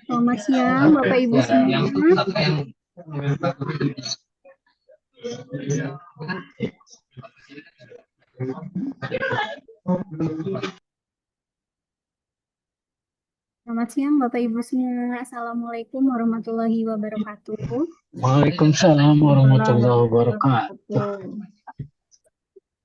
Selamat siang, Bapak Ibu semua. Selamat siang, Bapak Ibu semua. Assalamualaikum warahmatullahi wabarakatuh. Waalaikumsalam warahmatullahi wabarakatuh.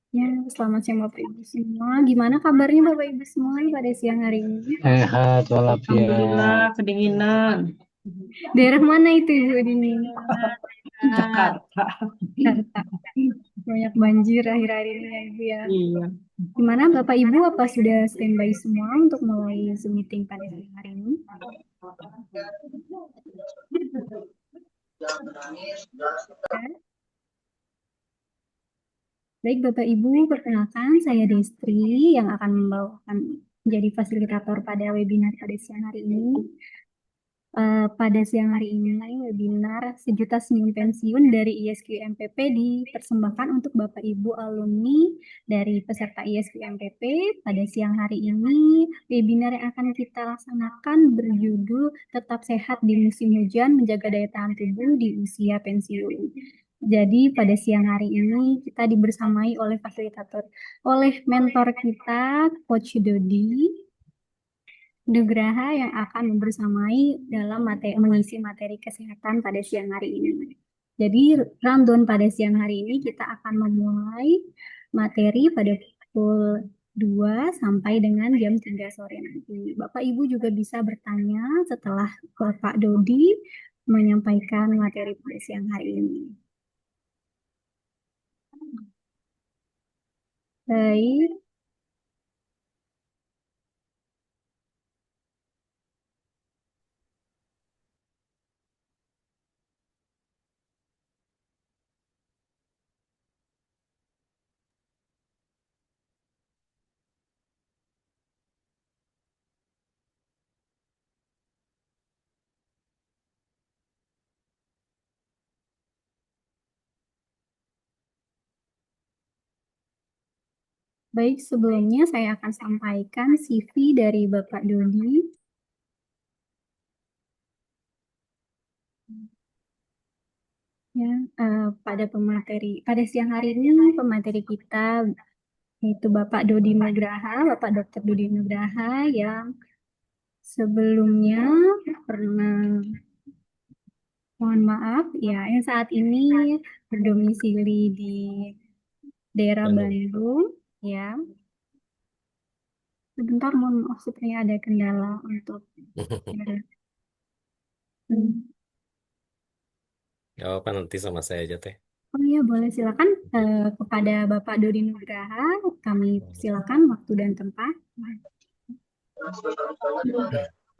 Ya, selamat siang Bapak Ibu semua. Gimana kabarnya Bapak Ibu semua pada siang hari ini? Sehat Alhamdulillah, walafiat. kedinginan. Daerah mana itu Ibu ini? Jakarta. Jakarta. Banyak banjir akhir-akhir ini ya Ibu ya. Iya. Gimana Bapak Ibu, apa sudah standby semua untuk mulai Zoom meeting pada siang hari ini? Baik Bapak Ibu, perkenalkan saya Destri yang akan membawakan menjadi fasilitator pada webinar pada siang hari ini. Pada siang hari ini, webinar Sejuta Senyum Pensiun dari ISQ MPP dipersembahkan untuk Bapak Ibu alumni dari peserta ISQ MPP. Pada siang hari ini, webinar yang akan kita laksanakan berjudul Tetap Sehat di Musim Hujan, Menjaga Daya Tahan Tubuh di Usia Pensiun. Jadi pada siang hari ini kita dibersamai oleh fasilitator, oleh mentor kita, Coach Dodi Nugraha yang akan membersamai dalam mengisi materi kesehatan pada siang hari ini. Jadi rundown pada siang hari ini kita akan memulai materi pada pukul 2 sampai dengan jam 3 sore nanti. Bapak Ibu juga bisa bertanya setelah Bapak Dodi menyampaikan materi pada siang hari ini. Baik. Baik, sebelumnya saya akan sampaikan CV dari Bapak Dodi. Ya, pada siang hari ini pemateri kita yaitu Bapak Dodi Nugraha, Bapak Dr. Dodi Nugraha yang sebelumnya pernah, mohon maaf ya, yang saat ini berdomisili di daerah Bandung, ya. Sebentar, mohon maaf, sepertinya ada kendala untuk. Gak apa nanti sama saya aja teh. Oh iya, boleh silakan kepada Bapak Dodi Nugraha, kami silakan waktu dan tempat.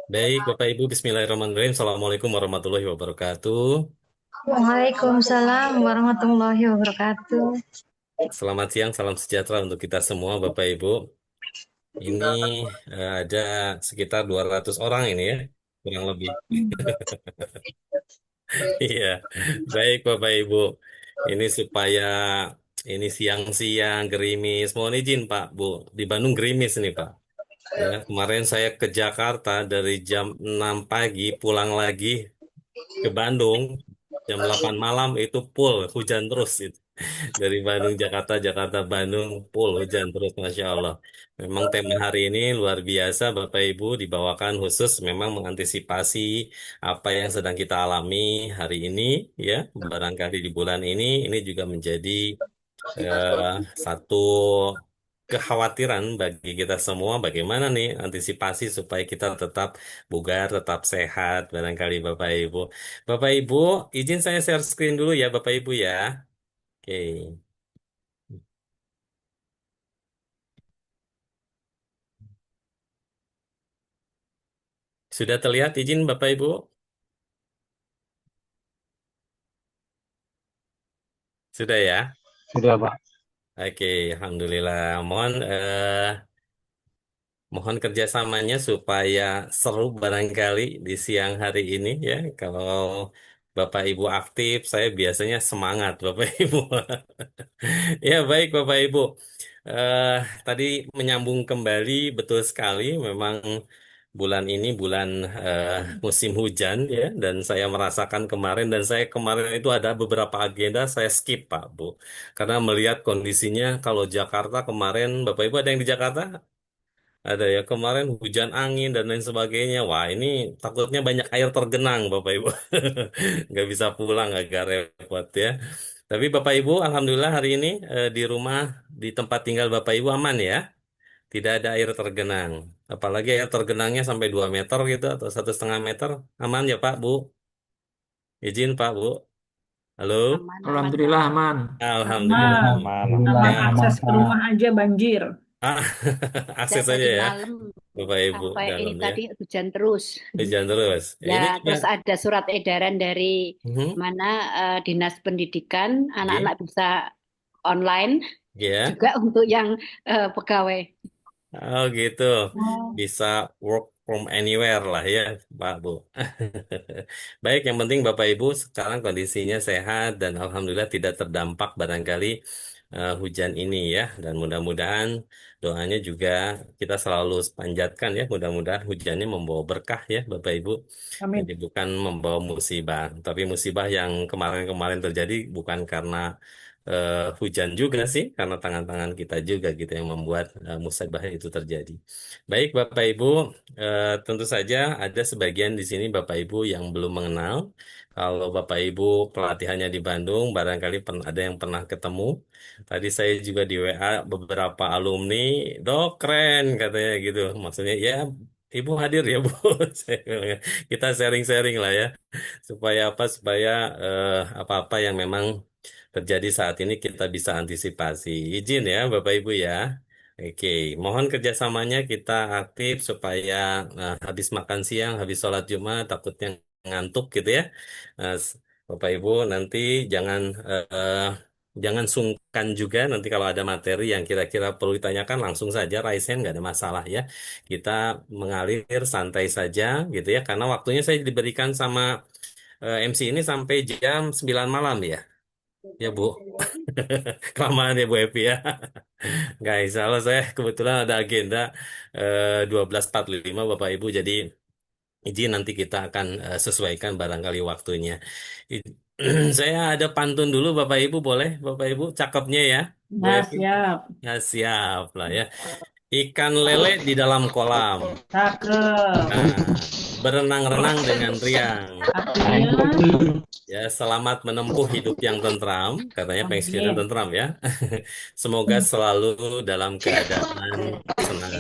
Baik, Bapak Ibu, Bismillahirrahmanirrahim. Assalamualaikum warahmatullahi wabarakatuh. Waalaikumsalam warahmatullahi wabarakatuh. Selamat siang, salam sejahtera untuk kita semua, Bapak Ibu. Ini ada sekitar 200 orang ini ya, kurang lebih. Iya, baik Bapak Ibu. Ini supaya ini siang-siang gerimis. Mohon izin Pak, Bu. Di Bandung gerimis nih Pak. Ya, kemarin saya ke Jakarta dari jam 6 pagi, pulang lagi ke Bandung jam 8 malam itu full hujan terus itu. Dari Bandung Jakarta Jakarta Bandung full hujan terus Masya Allah. Memang tema hari ini luar biasa Bapak Ibu dibawakan khusus memang mengantisipasi apa yang sedang kita alami hari ini ya barangkali di bulan ini juga menjadi satu kekhawatiran bagi kita semua bagaimana nih antisipasi supaya kita tetap bugar, tetap sehat barangkali Bapak Ibu. Bapak Ibu, izin saya share screen dulu ya Bapak Ibu ya. Oke. Sudah terlihat izin Bapak Ibu? Sudah ya? Sudah Pak. Oke, Alhamdulillah. Mohon kerjasamanya supaya seru barangkali di siang hari ini ya. Kalau Bapak Ibu aktif, saya biasanya semangat Bapak Ibu. Ya baik Bapak Ibu. Eh Tadi menyambung kembali betul sekali, memang bulan ini bulan musim hujan ya, dan saya merasakan kemarin, dan saya kemarin itu ada beberapa agenda saya skip Pak Bu, karena melihat kondisinya kalau Jakarta kemarin, Bapak Ibu ada yang di Jakarta? Ada ya, kemarin hujan angin dan lain sebagainya. Wah, ini takutnya banyak air tergenang, Bapak Ibu. Nggak bisa pulang, agak repot ya. Tapi Bapak Ibu, Alhamdulillah hari ini di rumah, di tempat tinggal Bapak Ibu aman ya. Tidak ada air tergenang. Apalagi air tergenangnya sampai 2 meter gitu, atau 1,5 meter. Aman ya Pak, Bu? Izin Pak, Bu. Halo? Aman, aman, Alhamdulillah aman. aman. Alhamdulillah Aman. aman. Aman Ya, akses ke Pak. rumah aja banjir. ah, Dan akses saja tadi ya, malam Bapak Ibu, sampai ini dalam ya. tadi hujan terus. Hujan terus. Ya, Ya, ini juga. terus ada surat edaran dari Mhm. mana Dinas Pendidikan, Oke. anak-anak bisa online Ya, juga untuk yang pegawai. oh gitu. Oh, Bisa work from anywhere lah ya, Pak Bu. Baik, yang penting Bapak Ibu sekarang kondisinya sehat dan alhamdulillah tidak terdampak barangkali hujan ini ya. Dan mudah-mudahan doanya juga kita selalu panjatkan ya, mudah-mudahan hujannya membawa berkah ya, Bapak Ibu. Jadi amin. bukan membawa musibah, tapi musibah yang kemarin-kemarin terjadi bukan karena hujan juga sih, karena tangan-tangan kita juga gitu yang membuat musibah itu terjadi. Baik, Bapak Ibu, tentu saja ada sebagian di sini Bapak Ibu yang belum mengenal. Kalau Bapak Ibu pelatihannya di Bandung, barangkali ada yang pernah ketemu. Tadi saya juga di WA beberapa alumni, dok keren katanya gitu. Maksudnya ya, Ibu hadir ya Bu. Saya bilang, kita sharing-sharing lah ya, supaya apa? Supaya apa-apa yang memang terjadi saat ini kita bisa antisipasi. Izin ya, Bapak Ibu ya. Oke, mohon kerjasamanya kita aktif supaya habis makan siang, habis sholat Jumat, takutnya ngantuk gitu ya. Nah, Bapak Ibu nanti jangan jangan sungkan juga nanti kalau ada materi yang kira-kira perlu ditanyakan langsung saja raise hand, nggak ada masalah ya. Kita mengalir santai saja gitu ya, karena waktunya saya diberikan sama MC ini sampai jam 9 malam ya. Ya Bu, kelamaan ya Bu Epi ya. Guys, kalau saya kebetulan ada agenda 12.45 Bapak Ibu, jadi izin nanti kita akan sesuaikan barangkali waktunya. I- Saya ada pantun dulu Bapak Ibu, boleh Bapak Ibu, cakepnya ya Bu Nah, Epi? siap. Ya siap lah ya. Ikan lele di dalam kolam. Cakep. Nah, berenang-renang dengan riang. Artinya, Ya, selamat menempuh hidup yang tentram, katanya pensiunnya amin. tentram ya. Semoga selalu dalam keadaan senang.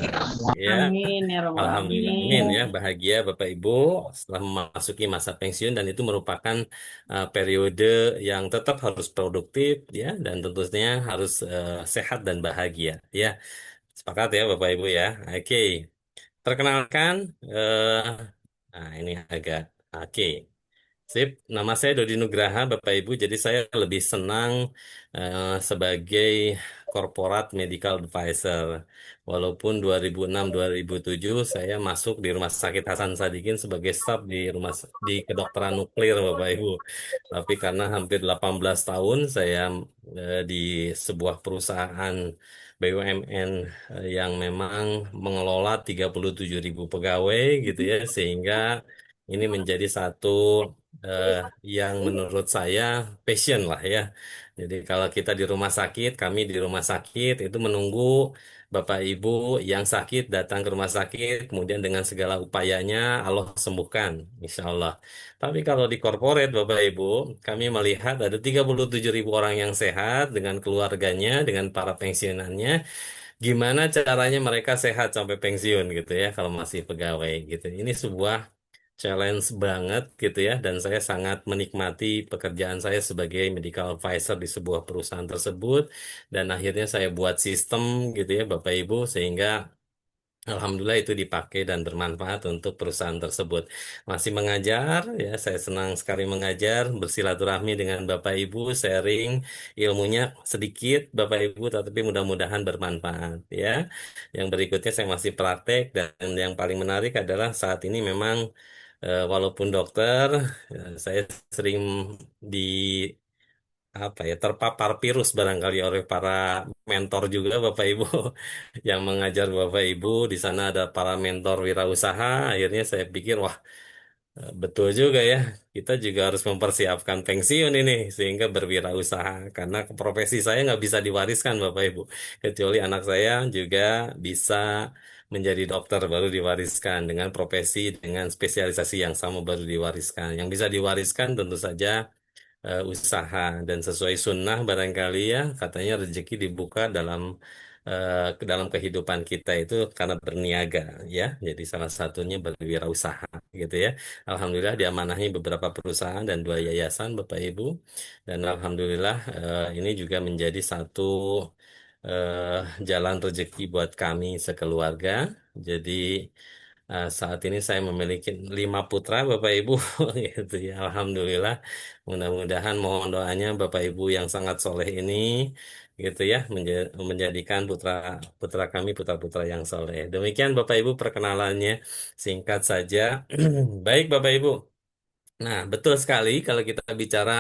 Ya, Amin ya Rabbal Alhamdulillah. Amin ya, Alamin. bahagia Bapak Ibu setelah memasuki masa pensiun, dan itu merupakan periode yang tetap harus produktif ya, dan tentunya harus sehat dan bahagia ya. Sepakat ya Bapak Ibu ya. Oke, perkenalkan nah ini agak oke. Sip, nama saya Dodi Nugraha, Bapak Ibu. Jadi saya lebih senang sebagai Corporate Medical Advisor. Walaupun 2006-2007 saya masuk di Rumah Sakit Hasan Sadikin sebagai staf di di kedokteran nuklir, Bapak Ibu. Tapi karena hampir 18 tahun saya di sebuah perusahaan BUMN yang memang mengelola 37.000 pegawai gitu ya, sehingga ini menjadi satu eh, yang menurut saya passion lah ya. Jadi kalau kita di rumah sakit, kami di rumah sakit itu menunggu Bapak Ibu yang sakit datang ke rumah sakit, kemudian dengan segala upayanya Allah sembuhkan, insya Allah. Tapi kalau di corporate Bapak Ibu, kami melihat ada 37.000 orang yang sehat dengan keluarganya, dengan para pensiunannya. Gimana caranya mereka sehat sampai pensiun gitu ya, kalau masih pegawai gitu. Ini sebuah challenge banget gitu ya, dan saya sangat menikmati pekerjaan saya sebagai medical advisor di sebuah perusahaan tersebut, dan akhirnya saya buat sistem gitu ya Bapak Ibu, sehingga Alhamdulillah itu dipakai dan bermanfaat untuk perusahaan tersebut. Masih mengajar ya, saya senang sekali mengajar, bersilaturahmi dengan Bapak Ibu, sharing ilmunya sedikit Bapak Ibu, tapi mudah-mudahan bermanfaat ya. Yang berikutnya saya masih praktek, dan yang paling menarik adalah saat ini memang Walaupun dokter, saya sering di apa ya terpapar virus barangkali oleh para mentor juga Bapak Ibu yang mengajar Bapak Ibu di sana ada para mentor wirausaha. Akhirnya saya pikir wah, betul juga ya. Kita juga harus mempersiapkan pensiun ini sehingga berwirausaha karena profesi saya nggak bisa diwariskan Bapak Ibu. Kecuali anak saya juga bisa menjadi dokter baru diwariskan dengan profesi dengan spesialisasi yang sama baru diwariskan. Yang bisa diwariskan tentu saja usaha dan sesuai sunnah barangkali ya katanya rezeki dibuka ke dalam kehidupan kita itu karena berniaga ya, jadi salah satunya berwirausaha gitu ya. Alhamdulillah diamanahi beberapa perusahaan dan 2 yayasan Bapak Ibu, dan alhamdulillah ini juga menjadi satu jalan rezeki buat kami sekeluarga. Jadi saat ini saya memiliki 5 putra Bapak Ibu gitu ya. Alhamdulillah. Mudah-mudahan mohon doanya Bapak Ibu yang sangat soleh ini gitu ya menjadikan putra putra kami putra-putra yang soleh. Demikian Bapak Ibu perkenalannya singkat saja. Baik Bapak Ibu. Nah, betul sekali kalau kita bicara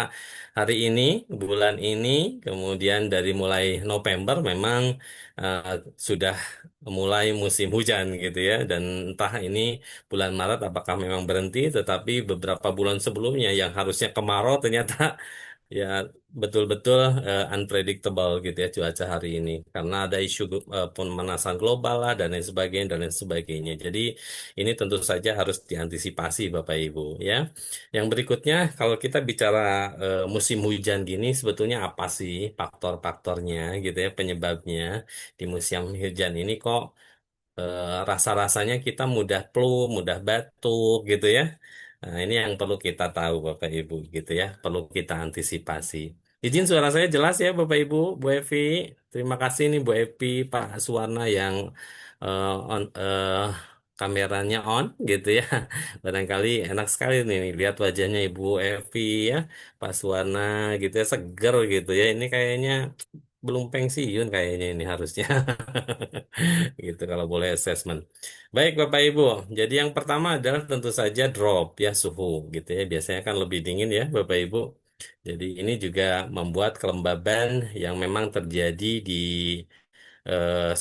hari ini, bulan ini, kemudian dari mulai November memang eh, sudah mulai musim hujan gitu ya. Dan entah ini bulan Maret apakah memang berhenti, tetapi beberapa bulan sebelumnya yang harusnya kemarau ternyata ya betul-betul unpredictable gitu ya cuaca hari ini. Karena ada isu pemanasan global lah dan lain sebagainya dan lain sebagainya. Jadi ini tentu saja harus diantisipasi Bapak Ibu ya. Yang berikutnya, kalau kita bicara musim hujan gini, sebetulnya apa sih faktor-faktornya gitu ya, penyebabnya di musim hujan ini kok rasa-rasanya kita mudah flu, mudah batuk gitu ya. Nah, ini yang perlu kita tahu Bapak Ibu gitu ya, perlu kita antisipasi. Izin suara saya jelas ya Bapak Ibu, Bu Evi. Terima kasih nih Bu Evi, Pak Suwarna yang kameranya on gitu ya. Barangkali enak sekali nih lihat wajahnya Ibu Evi ya, Pak Suwarna gitu ya, seger gitu ya. Ini kayaknya belum pensiun kayaknya ini harusnya. Gitu kalau boleh assessment. Baik Bapak Ibu, jadi yang pertama adalah tentu saja drop ya suhu gitu ya. Biasanya kan lebih dingin ya Bapak Ibu. Jadi ini juga membuat kelembaban yang memang terjadi di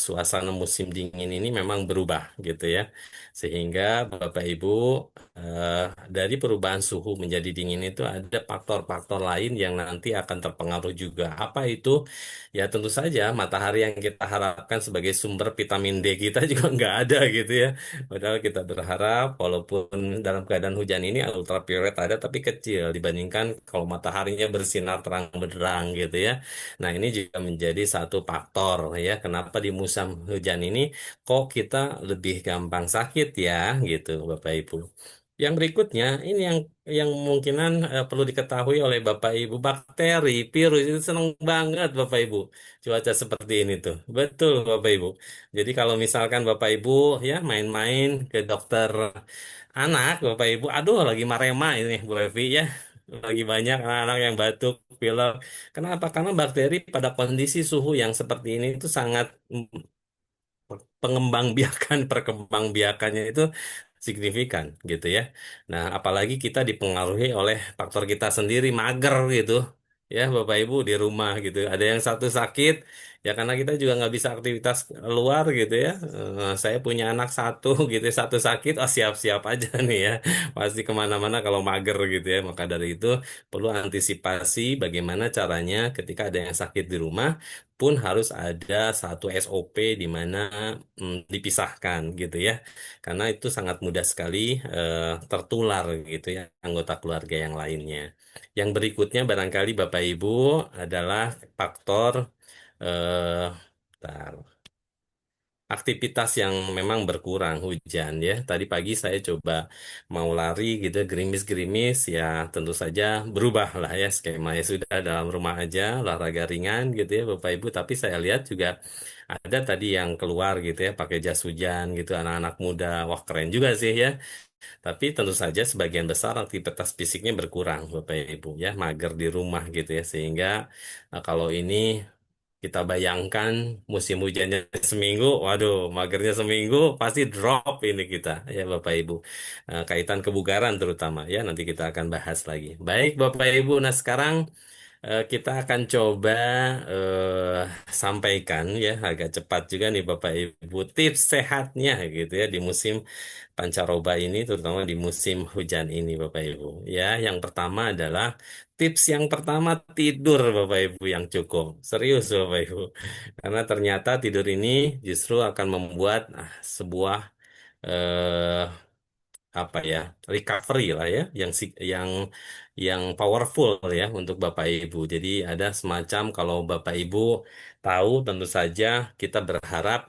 suasana musim dingin ini memang berubah gitu ya. Sehingga Bapak Ibu eh, dari perubahan suhu menjadi dingin itu ada faktor-faktor lain yang nanti akan terpengaruh juga. Apa itu? Ya tentu saja matahari yang kita harapkan sebagai sumber vitamin D kita juga nggak ada gitu ya. Padahal kita berharap walaupun dalam keadaan hujan ini ultraviolet ada tapi kecil dibandingkan kalau mataharinya bersinar terang benderang gitu ya. Nah, ini juga menjadi satu faktor ya, kenapa di musim hujan ini kok kita lebih gampang sakit ya, gitu, Bapak Ibu. Yang berikutnya, ini yang kemungkinan perlu diketahui oleh Bapak Ibu, bakteri, virus itu senang banget Bapak Ibu. Cuaca seperti ini tuh. Betul Bapak Ibu. Jadi kalau misalkan Bapak Ibu ya main-main ke dokter anak, Bapak Ibu, aduh lagi marema ini Bu Levi ya. Lagi banyak anak-anak yang batuk, pilek. Kenapa? Karena bakteri pada kondisi suhu yang seperti ini itu sangat pengembangbiakan perkembangbiakannya itu signifikan gitu ya. Nah, apalagi kita dipengaruhi oleh faktor kita sendiri mager gitu. Ya, Bapak Ibu di rumah gitu. Ada yang satu sakit, ya karena kita juga nggak bisa aktivitas luar gitu ya. Saya punya anak satu gitu, satu sakit, oh siap-siap aja nih ya. Pasti kemana-mana kalau mager gitu ya. Maka dari itu perlu antisipasi bagaimana caranya ketika ada yang sakit di rumah pun harus ada satu SOP di mana dipisahkan gitu ya. Karena itu sangat mudah sekali tertular gitu ya anggota keluarga yang lainnya. Yang berikutnya barangkali Bapak Ibu adalah faktor eh, bentar, aktivitas yang memang berkurang hujan ya. Tadi pagi saya coba mau lari gitu gerimis-gerimis ya tentu saja berubah lah ya skema ya sudah dalam rumah aja olahraga ringan gitu ya Bapak Ibu. Tapi saya lihat juga ada tadi yang keluar gitu ya pakai jas hujan gitu anak-anak muda. Wah keren juga sih ya. Tapi tentu saja sebagian besar aktivitas fisiknya berkurang Bapak Ibu ya mager di rumah gitu ya sehingga kalau ini Kita bayangkan musim hujannya seminggu, waduh, magernya seminggu, pasti drop ini kita, ya Bapak Ibu. Kaitan kebugaran terutama, ya nanti kita akan bahas lagi. Baik Bapak Ibu, nah sekarang kita akan coba eh, sampaikan ya agak cepat juga nih Bapak Ibu tips sehatnya gitu ya di musim pancaroba ini, terutama di musim hujan ini Bapak Ibu. Ya, yang pertama adalah tips yang pertama tidur Bapak Ibu yang cukup. Serius Bapak Ibu. Karena ternyata tidur ini justru akan membuat sebuah eh, apa ya recovery lah ya yang powerful ya untuk Bapak Ibu. Jadi ada semacam kalau Bapak Ibu tahu tentu saja kita berharap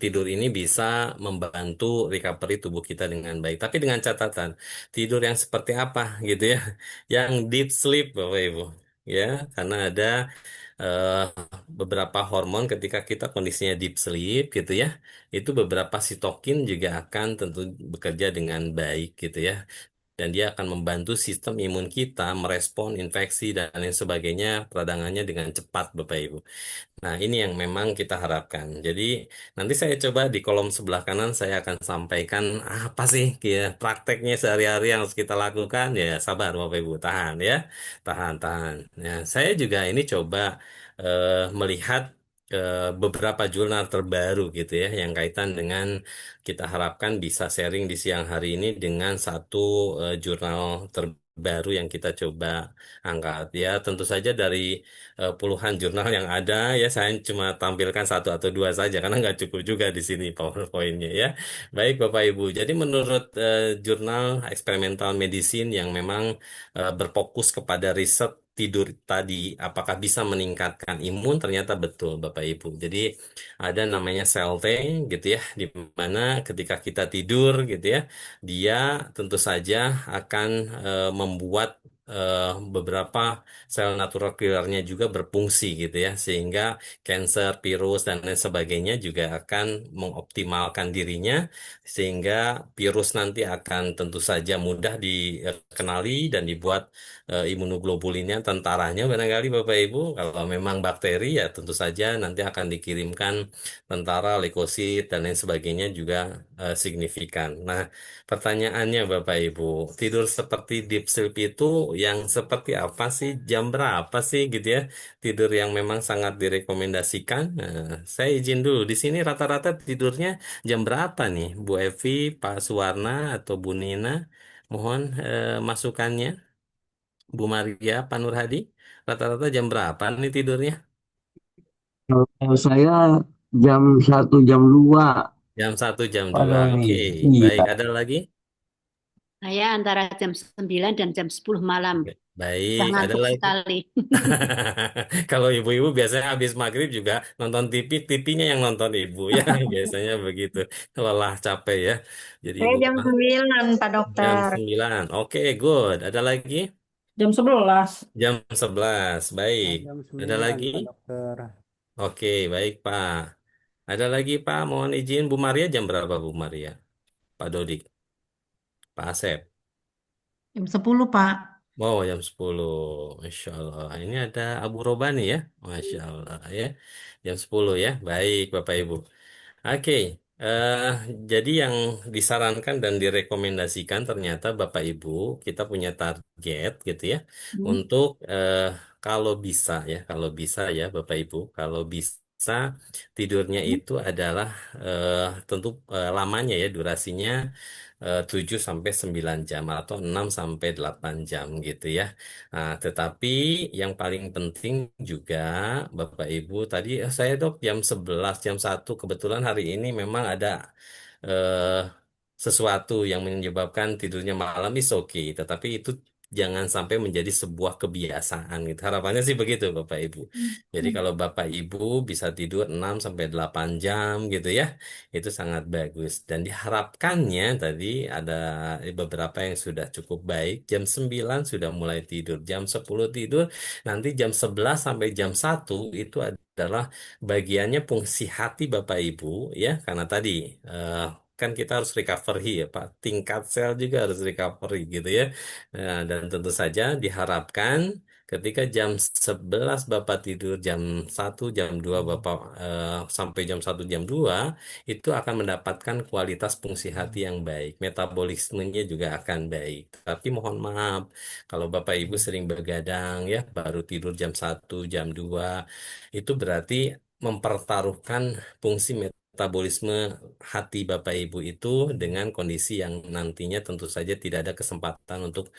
tidur ini bisa membantu recovery tubuh kita dengan baik. Tapi dengan catatan tidur yang seperti apa gitu ya, yang deep sleep Bapak Ibu. Ya, karena ada eh, beberapa hormon ketika kita kondisinya deep sleep gitu ya, itu beberapa sitokin juga akan tentu bekerja dengan baik gitu ya. Dan dia akan membantu sistem imun kita merespon infeksi dan lain sebagainya peradangannya dengan cepat Bapak Ibu. Nah, ini yang memang kita harapkan. Jadi, nanti saya coba di kolom sebelah kanan saya akan sampaikan apa sih ya prakteknya sehari-hari yang harus kita lakukan. Ya, sabar Bapak Ibu, tahan ya. Tahan, tahan. Ya, saya juga ini coba melihat beberapa jurnal terbaru gitu ya yang kaitan dengan kita harapkan bisa sharing di siang hari ini dengan satu jurnal terbaru yang kita coba angkat ya. Tentu saja dari puluhan jurnal yang ada ya saya cuma tampilkan satu atau dua saja karena nggak cukup juga di sini PowerPoint-nya ya. Baik Bapak Ibu. Jadi menurut jurnal Experimental Medicine yang memang berfokus kepada riset tidur tadi apakah bisa meningkatkan imun ternyata betul Bapak Ibu. Jadi ada namanya sel T gitu ya di mana ketika kita tidur gitu ya dia tentu saja akan membuat beberapa sel natural killernya juga berfungsi gitu ya sehingga cancer, virus dan lain sebagainya juga akan mengoptimalkan dirinya sehingga virus nanti akan tentu saja mudah dikenali dan dibuat imunoglobulinnya tentaranya barangkali Bapak Ibu kalau memang bakteri ya tentu saja nanti akan dikirimkan tentara, leukosit dan lain sebagainya juga signifikan. Nah, pertanyaannya Bapak Ibu, tidur seperti deep sleep itu yang seperti apa sih? Jam berapa sih gitu ya? Tidur yang memang sangat direkomendasikan. Nah, saya izin dulu. Di sini rata-rata tidurnya jam berapa nih? Bu Evi, Pak Suwarna, atau Bu Nina? Mohon masukannya. Bu Maria, Pak Nur Hadi. Rata-rata jam berapa nih tidurnya? Kalau saya jam 1 jam 2 Jam 1, jam Pak 2. Doni. Oke, baik. Iya. Ada lagi? Saya antara jam 9 dan jam 10 malam. Oke, baik. Udah Ada ngantuk lagi? sekali. Kalau ibu-ibu biasanya habis maghrib juga nonton TV, TV-nya yang nonton ibu ya, biasanya begitu. Lelah capek ya. Jadi Saya ibu jam 9, Pak jam Dokter. 9. Oke, good. Ada lagi? Jam 11. Jam 11. Baik. Jam Ada 9 lagi? Pak Dokter. Oke, baik Pak. Ada lagi Pak, mohon izin Bu Maria jam berapa Bu Maria? Pak Dodik, Pak Asep. Jam 10, Pak. Wow, jam 10. Masya Allah. Ini ada Abu Robani ya. Masya Allah ya. Jam 10 ya. Baik Bapak Ibu. Oke, eh, jadi yang disarankan dan direkomendasikan ternyata Bapak Ibu kita punya target gitu ya Hmm. untuk kalau bisa ya Bapak Ibu, kalau bisa tidurnya itu adalah tentu lamanya ya durasinya 7 sampai 9 jam atau 6 sampai 8 jam gitu ya. Nah, tetapi yang paling penting juga Bapak Ibu tadi saya dok jam 11 jam 1 kebetulan hari ini memang ada eh, sesuatu yang menyebabkan tidurnya malam is okay, tetapi itu jangan sampai menjadi sebuah kebiasaan gitu. Harapannya sih begitu Bapak Ibu. Jadi kalau Bapak Ibu bisa tidur 6 sampai 8 jam gitu ya, itu sangat bagus. Dan diharapkannya tadi ada beberapa yang sudah cukup baik. Jam 9 sudah mulai tidur, jam 10 tidur, nanti jam 11 sampai jam 1 itu adalah bagiannya fungsi hati Bapak Ibu ya, karena tadi eh, kan kita harus recovery ya Pak, tingkat sel juga harus recovery gitu ya. Nah, dan tentu saja diharapkan Ketika jam 11 Bapak tidur, jam 1, jam 2 Bapak sampai jam 1, jam 2 itu akan mendapatkan kualitas fungsi hati yang baik. Metabolismenya juga akan baik. Tapi mohon maaf, kalau Bapak Ibu sering begadang ya, baru tidur jam 1, jam 2 itu berarti mempertaruhkan fungsi metabolisme hati Bapak Ibu itu dengan kondisi yang nantinya tentu saja tidak ada kesempatan untuk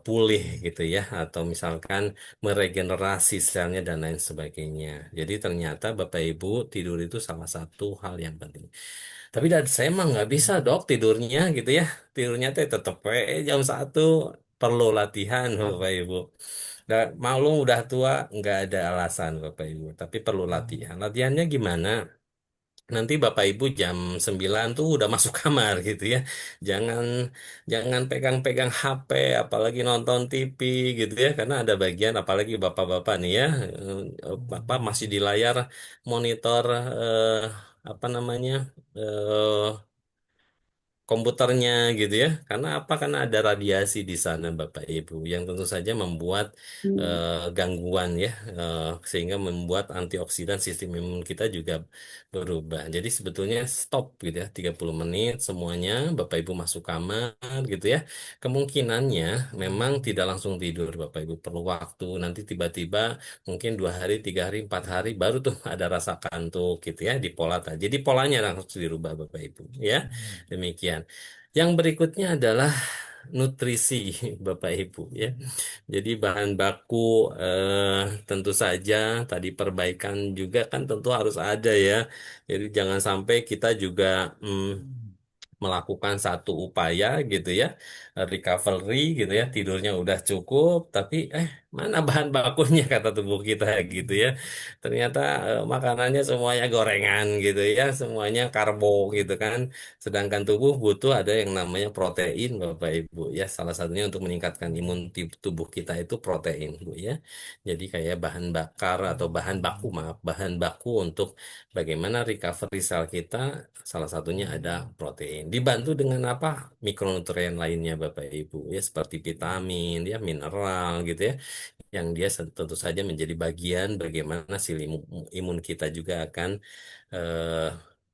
pulih gitu ya, atau misalkan meregenerasi selnya dan lain sebagainya. Jadi ternyata Bapak Ibu tidur itu salah satu hal yang penting. Tapi saya mah nggak bisa dok tidurnya gitu ya, tidurnya teh tetep jam 1, perlu latihan Bapak Ibu. Maklum udah tua nggak ada alasan Bapak Ibu, tapi perlu latihan. Latihannya gimana? Nanti Bapak Ibu jam 9 tuh udah masuk kamar gitu ya. Jangan jangan pegang-pegang HP, apalagi nonton TV gitu ya. Karena ada bagian, apalagi Bapak-bapak nih ya, apa masih di layar monitor apa namanya komputernya gitu ya. Karena apa? Karena ada radiasi di sana Bapak Ibu yang tentu saja membuat gangguan ya, sehingga membuat antioksidan sistem imun kita juga berubah. Jadi sebetulnya stop gitu ya, 30 menit semuanya Bapak Ibu masuk kamar gitu ya. Kemungkinannya memang tidak langsung tidur Bapak Ibu, perlu waktu. Nanti tiba-tiba mungkin 2 hari, 3 hari, 4 hari baru tuh ada rasa kantuk gitu ya di pola tadi. Jadi polanya langsung dirubah Bapak Ibu ya. Demikian. Yang berikutnya adalah nutrisi, Bapak Ibu ya. Jadi bahan baku tentu saja tadi perbaikan juga kan tentu harus ada ya. Jadi jangan sampai kita juga melakukan satu upaya gitu ya, recovery gitu ya, tidurnya udah cukup tapi mana bahan bakunya kata tubuh kita gitu ya, ternyata makanannya semuanya gorengan gitu ya, semuanya karbo gitu kan, sedangkan tubuh butuh ada yang namanya protein Bapak Ibu ya, salah satunya untuk meningkatkan imun tubuh kita itu protein Bu ya. Jadi kayak bahan bakar atau bahan baku, maaf, bahan baku untuk bagaimana recovery sel kita, salah satunya ada protein. Dibantu dengan apa? Mikronutrien lainnya Bapak Ibu ya, seperti vitamin ya, mineral gitu ya. Yang dia tentu saja menjadi bagian bagaimana si imun kita juga akan eh,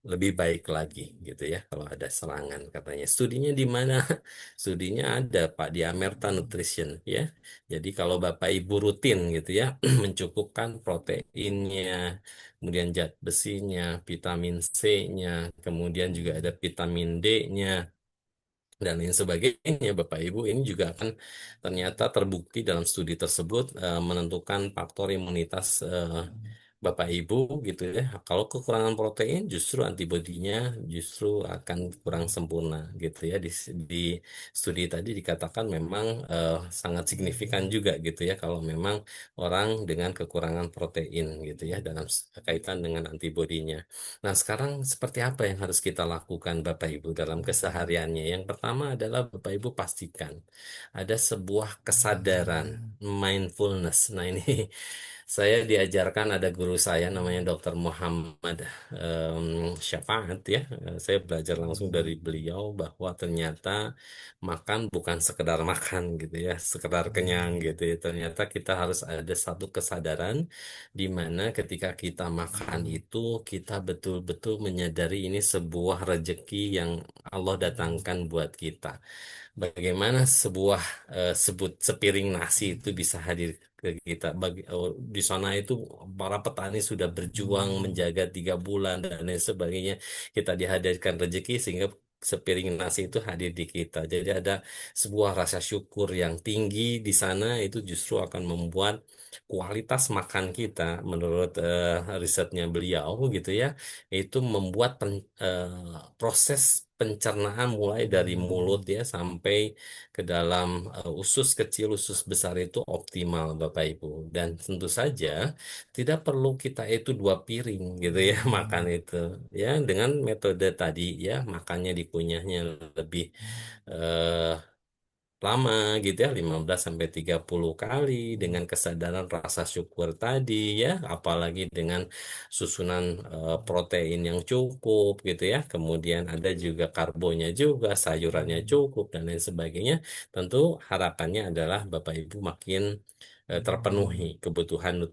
lebih baik lagi gitu ya kalau ada serangan katanya. Studinya di mana? Studinya ada Pak di Amerta Nutrition ya. Jadi kalau Bapak Ibu rutin gitu ya mencukupkan proteinnya, kemudian zat besinya, vitamin C-nya, kemudian juga ada vitamin D-nya dan lain sebagainya, Bapak Ibu, ini juga akan ternyata terbukti dalam studi tersebut menentukan faktor imunitas Bapak Ibu gitu ya. Kalau kekurangan protein justru antibodinya justru akan kurang sempurna gitu ya. Di studi tadi dikatakan memang sangat signifikan juga gitu ya kalau memang orang dengan kekurangan protein gitu ya dalam kaitan dengan antibodinya. Nah, sekarang seperti apa yang harus kita lakukan Bapak Ibu dalam kesehariannya? Yang pertama adalah Bapak Ibu pastikan ada sebuah kesadaran mindfulness. Nah, ini saya diajarkan, ada guru saya namanya Dr. Muhammad Syafaat ya. Saya belajar langsung dari beliau bahwa ternyata makan bukan sekedar makan gitu ya, sekedar kenyang gitu ya. Ternyata kita harus ada satu kesadaran di mana ketika kita makan itu kita betul-betul menyadari ini sebuah rejeki yang Allah datangkan buat kita. Bagaimana sebuah sebut sepiring nasi itu bisa hadir ke kita. Di sana itu para petani sudah berjuang menjaga 3 bulan dan lain sebagainya. Kita dihadirkan rezeki sehingga sepiring nasi itu hadir di kita. Jadi ada sebuah rasa syukur yang tinggi di sana, itu justru akan membuat kualitas makan kita menurut risetnya beliau gitu ya, itu membuat proses pencernaan mulai dari mulut ya sampai ke dalam usus kecil, usus besar itu optimal Bapak Ibu. Dan tentu saja tidak perlu kita itu 2 piring gitu ya makan itu ya, dengan metode tadi ya, makannya dikunyahnya lebih eh, lama gitu ya, 15 sampai 30 kali dengan kesadaran rasa syukur tadi ya, apalagi dengan susunan protein yang cukup gitu ya, kemudian ada juga karbonya juga, sayurannya cukup dan lain sebagainya. Tentu harapannya adalah Bapak Ibu makin terpenuhi kebutuhan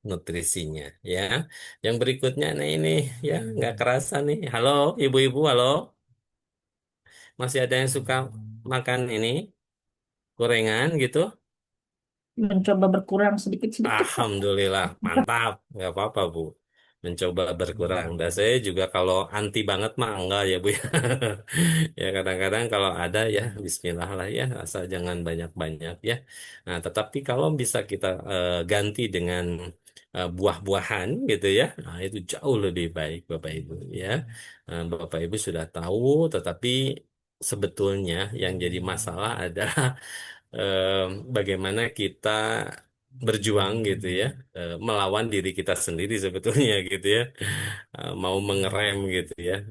nutrisinya ya. Yang berikutnya, nah ini ya nggak kerasa nih. Halo, ibu-ibu, halo, masih ada yang suka makan ini gorengan gitu? Mencoba berkurang sedikit-sedikit, Pak. Alhamdulillah, mantap. Nggak apa-apa, Bu. Mencoba berkurang. Dan saya juga kalau anti banget mah enggak ya, Bu. Ya, kadang-kadang kalau ada ya, bismillah lah ya, asal jangan banyak-banyak ya. Nah, tetapi kalau bisa kita ganti dengan buah-buahan gitu ya, nah itu jauh lebih baik, Bapak Ibu ya. Bapak Ibu sudah tahu, tetapi sebetulnya yang jadi masalah adalah bagaimana kita berjuang gitu ya, melawan diri kita sendiri sebetulnya gitu ya. Mau mengerem gitu ya,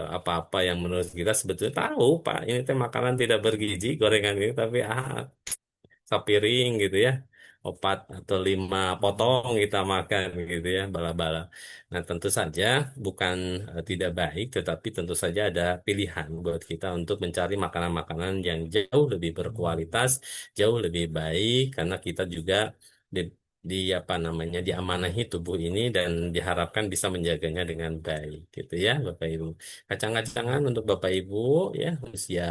apa-apa yang menurut kita sebetulnya tahu Pak ini teh makanan tidak bergizi gorengan ini, tapi sapiring gitu ya, opat atau 5 potong kita makan gitu ya, bala-bala. Nah tentu saja bukan tidak baik, tetapi tentu saja ada pilihan buat kita untuk mencari makanan-makanan yang jauh lebih berkualitas, jauh lebih baik, karena kita juga di apa namanya diamanahi tubuh ini dan diharapkan bisa menjaganya dengan baik gitu ya Bapak Ibu. Kacang-kacangan untuk Bapak Ibu ya usia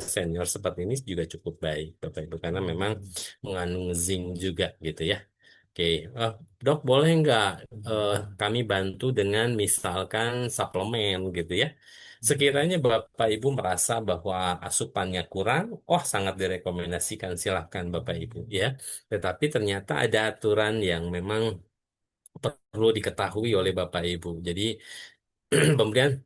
senior seperti ini juga cukup baik Bapak Ibu, karena memang mengandung zinc juga gitu ya. Oke, Dok, boleh nggak eh, kami bantu dengan misalkan suplemen gitu ya? Sekiranya Bapak Ibu merasa bahwa asupannya kurang, oh sangat direkomendasikan, silahkan Bapak Ibu ya. Tetapi ternyata ada aturan yang memang perlu diketahui oleh Bapak Ibu. Jadi pemberian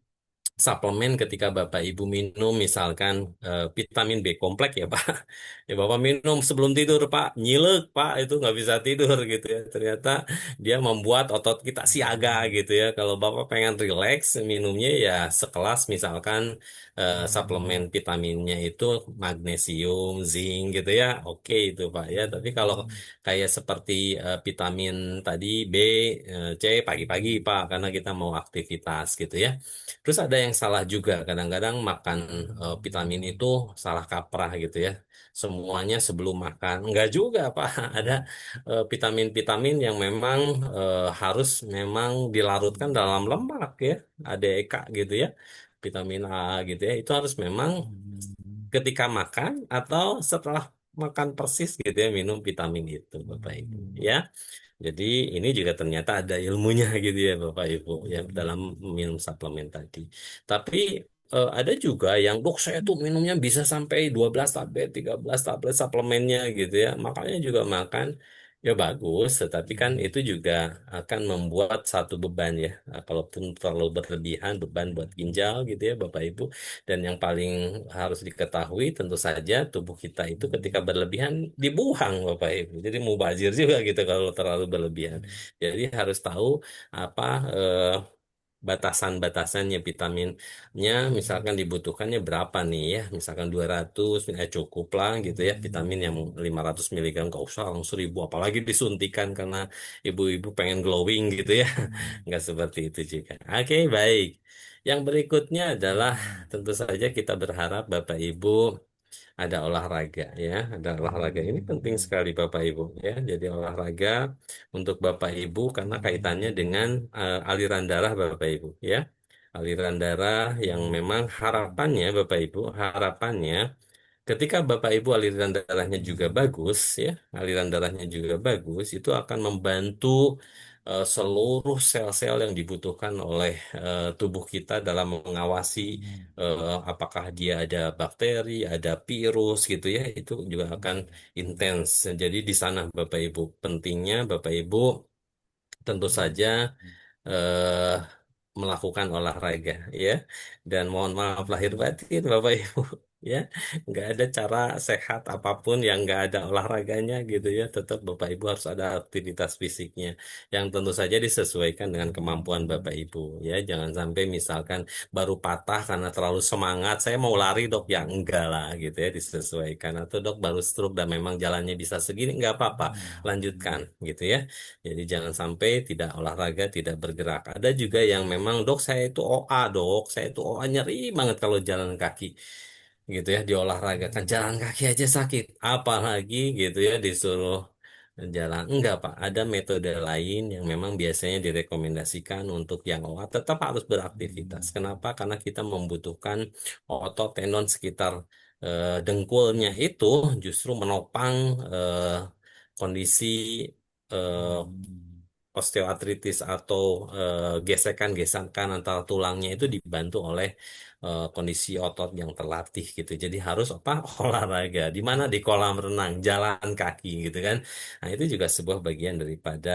suplemen ketika Bapak Ibu minum misalkan vitamin B kompleks ya Pak. Ya Bapak minum sebelum tidur Pak, nyilek Pak, itu nggak bisa tidur gitu ya. Ternyata dia membuat otot kita siaga gitu ya. Kalau Bapak pengen rileks minumnya ya sekelas misalkan suplemen vitaminnya itu magnesium, zinc gitu ya. Oke itu Pak ya. Tapi kalau kayak seperti vitamin tadi B, C pagi-pagi Pak, karena kita mau aktivitas gitu ya. Terus ada yang salah juga, kadang-kadang makan vitamin itu salah kaprah gitu ya. Semuanya sebelum makan. Enggak juga, Pak. Ada vitamin-vitamin yang memang harus memang dilarutkan dalam lemak ya. Ada EK gitu ya. Vitamin A gitu ya. Itu harus memang ketika makan atau setelah makan persis gitu ya minum vitamin itu, Bapak Ibu. Ya. Jadi ini juga ternyata ada ilmunya gitu ya Bapak Ibu ya dalam minum suplemen tadi. Tapi ada juga yang dok saya tuh minumnya bisa sampai 12 tablet, 13 tablet suplemennya gitu ya. Makanya juga makan ya bagus, tetapi kan itu juga akan membuat satu beban ya. Kalaupun terlalu berlebihan beban buat ginjal gitu ya Bapak Ibu. Dan yang paling harus diketahui tentu saja tubuh kita itu ketika berlebihan dibuang Bapak Ibu. Jadi mubazir juga gitu kalau terlalu berlebihan. Jadi harus tahu apa batasan-batasannya vitaminnya, misalkan dibutuhkannya berapa nih ya. Misalkan 200 cukup lah gitu ya. Vitamin yang 500 miligram gak usah langsung 1000, apalagi disuntikan karena ibu-ibu pengen glowing gitu ya. Nggak seperti itu juga. Oke, baik. Yang berikutnya adalah tentu saja kita berharap Bapak Ibu ada olahraga ya. Ada olahraga ini penting sekali Bapak Ibu ya. Jadi olahraga untuk Bapak Ibu karena kaitannya dengan aliran darah Bapak Ibu ya. Aliran darah yang memang harapannya Bapak Ibu, harapannya ketika Bapak Ibu aliran darahnya juga bagus ya, aliran darahnya juga bagus, itu akan membantu seluruh sel-sel yang dibutuhkan oleh tubuh kita dalam mengawasi apakah dia ada bakteri, ada virus gitu ya, itu juga akan intens. Jadi di sana Bapak Ibu pentingnya Bapak Ibu tentu saja eh, melakukan olahraga ya, dan mohon maaf lahir batin Bapak Ibu ya, nggak ada cara sehat apapun yang nggak ada olahraganya gitu ya. Tetap Bapak Ibu harus ada aktivitas fisiknya yang tentu saja disesuaikan dengan kemampuan Bapak Ibu ya. Jangan sampai misalkan baru patah karena terlalu semangat saya mau lari dok, ya enggak lah gitu ya, disesuaikan. Atau dok baru stroke dan memang jalannya bisa segini, nggak apa-apa, lanjutkan gitu ya. Jadi jangan sampai tidak olahraga, tidak bergerak. Ada juga yang memang dok saya itu OA dok, saya itu OA nyeri banget kalau jalan kaki gitu ya, diolahragakan jalan kaki aja sakit, apalagi gitu ya disuruh Jalan enggak Pak, ada metode lain yang memang biasanya direkomendasikan untuk yang tetap harus beraktivitas. Kenapa? Karena kita membutuhkan otot tendon sekitar dengkulnya itu justru menopang kondisi eh, osteoartritis atau gesekan-gesekan antara tulangnya itu dibantu oleh kondisi otot yang terlatih gitu. Jadi harus apa? Olahraga. Di mana? Di kolam renang, jalan kaki gitu kan. Nah, itu juga sebuah bagian daripada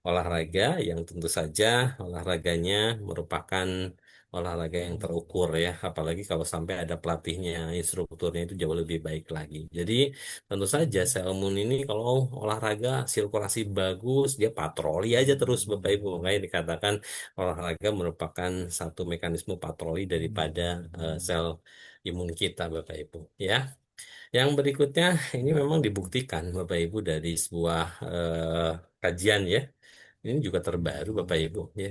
olahraga yang tentu saja olahraganya merupakan olahraga yang terukur ya. Apalagi kalau sampai ada pelatihnya, instrukturnya itu jauh lebih baik lagi. Jadi tentu saja Selmun ini kalau olahraga sirkulasi bagus, dia patroli aja terus Bapak Ibu. Makanya dikatakan olahraga merupakan satu mekanisme patroli daripada sel imun kita Bapak Ibu ya. Yang berikutnya ini memang dibuktikan Bapak Ibu dari sebuah kajian ya. Ini juga terbaru Bapak Ibu ya.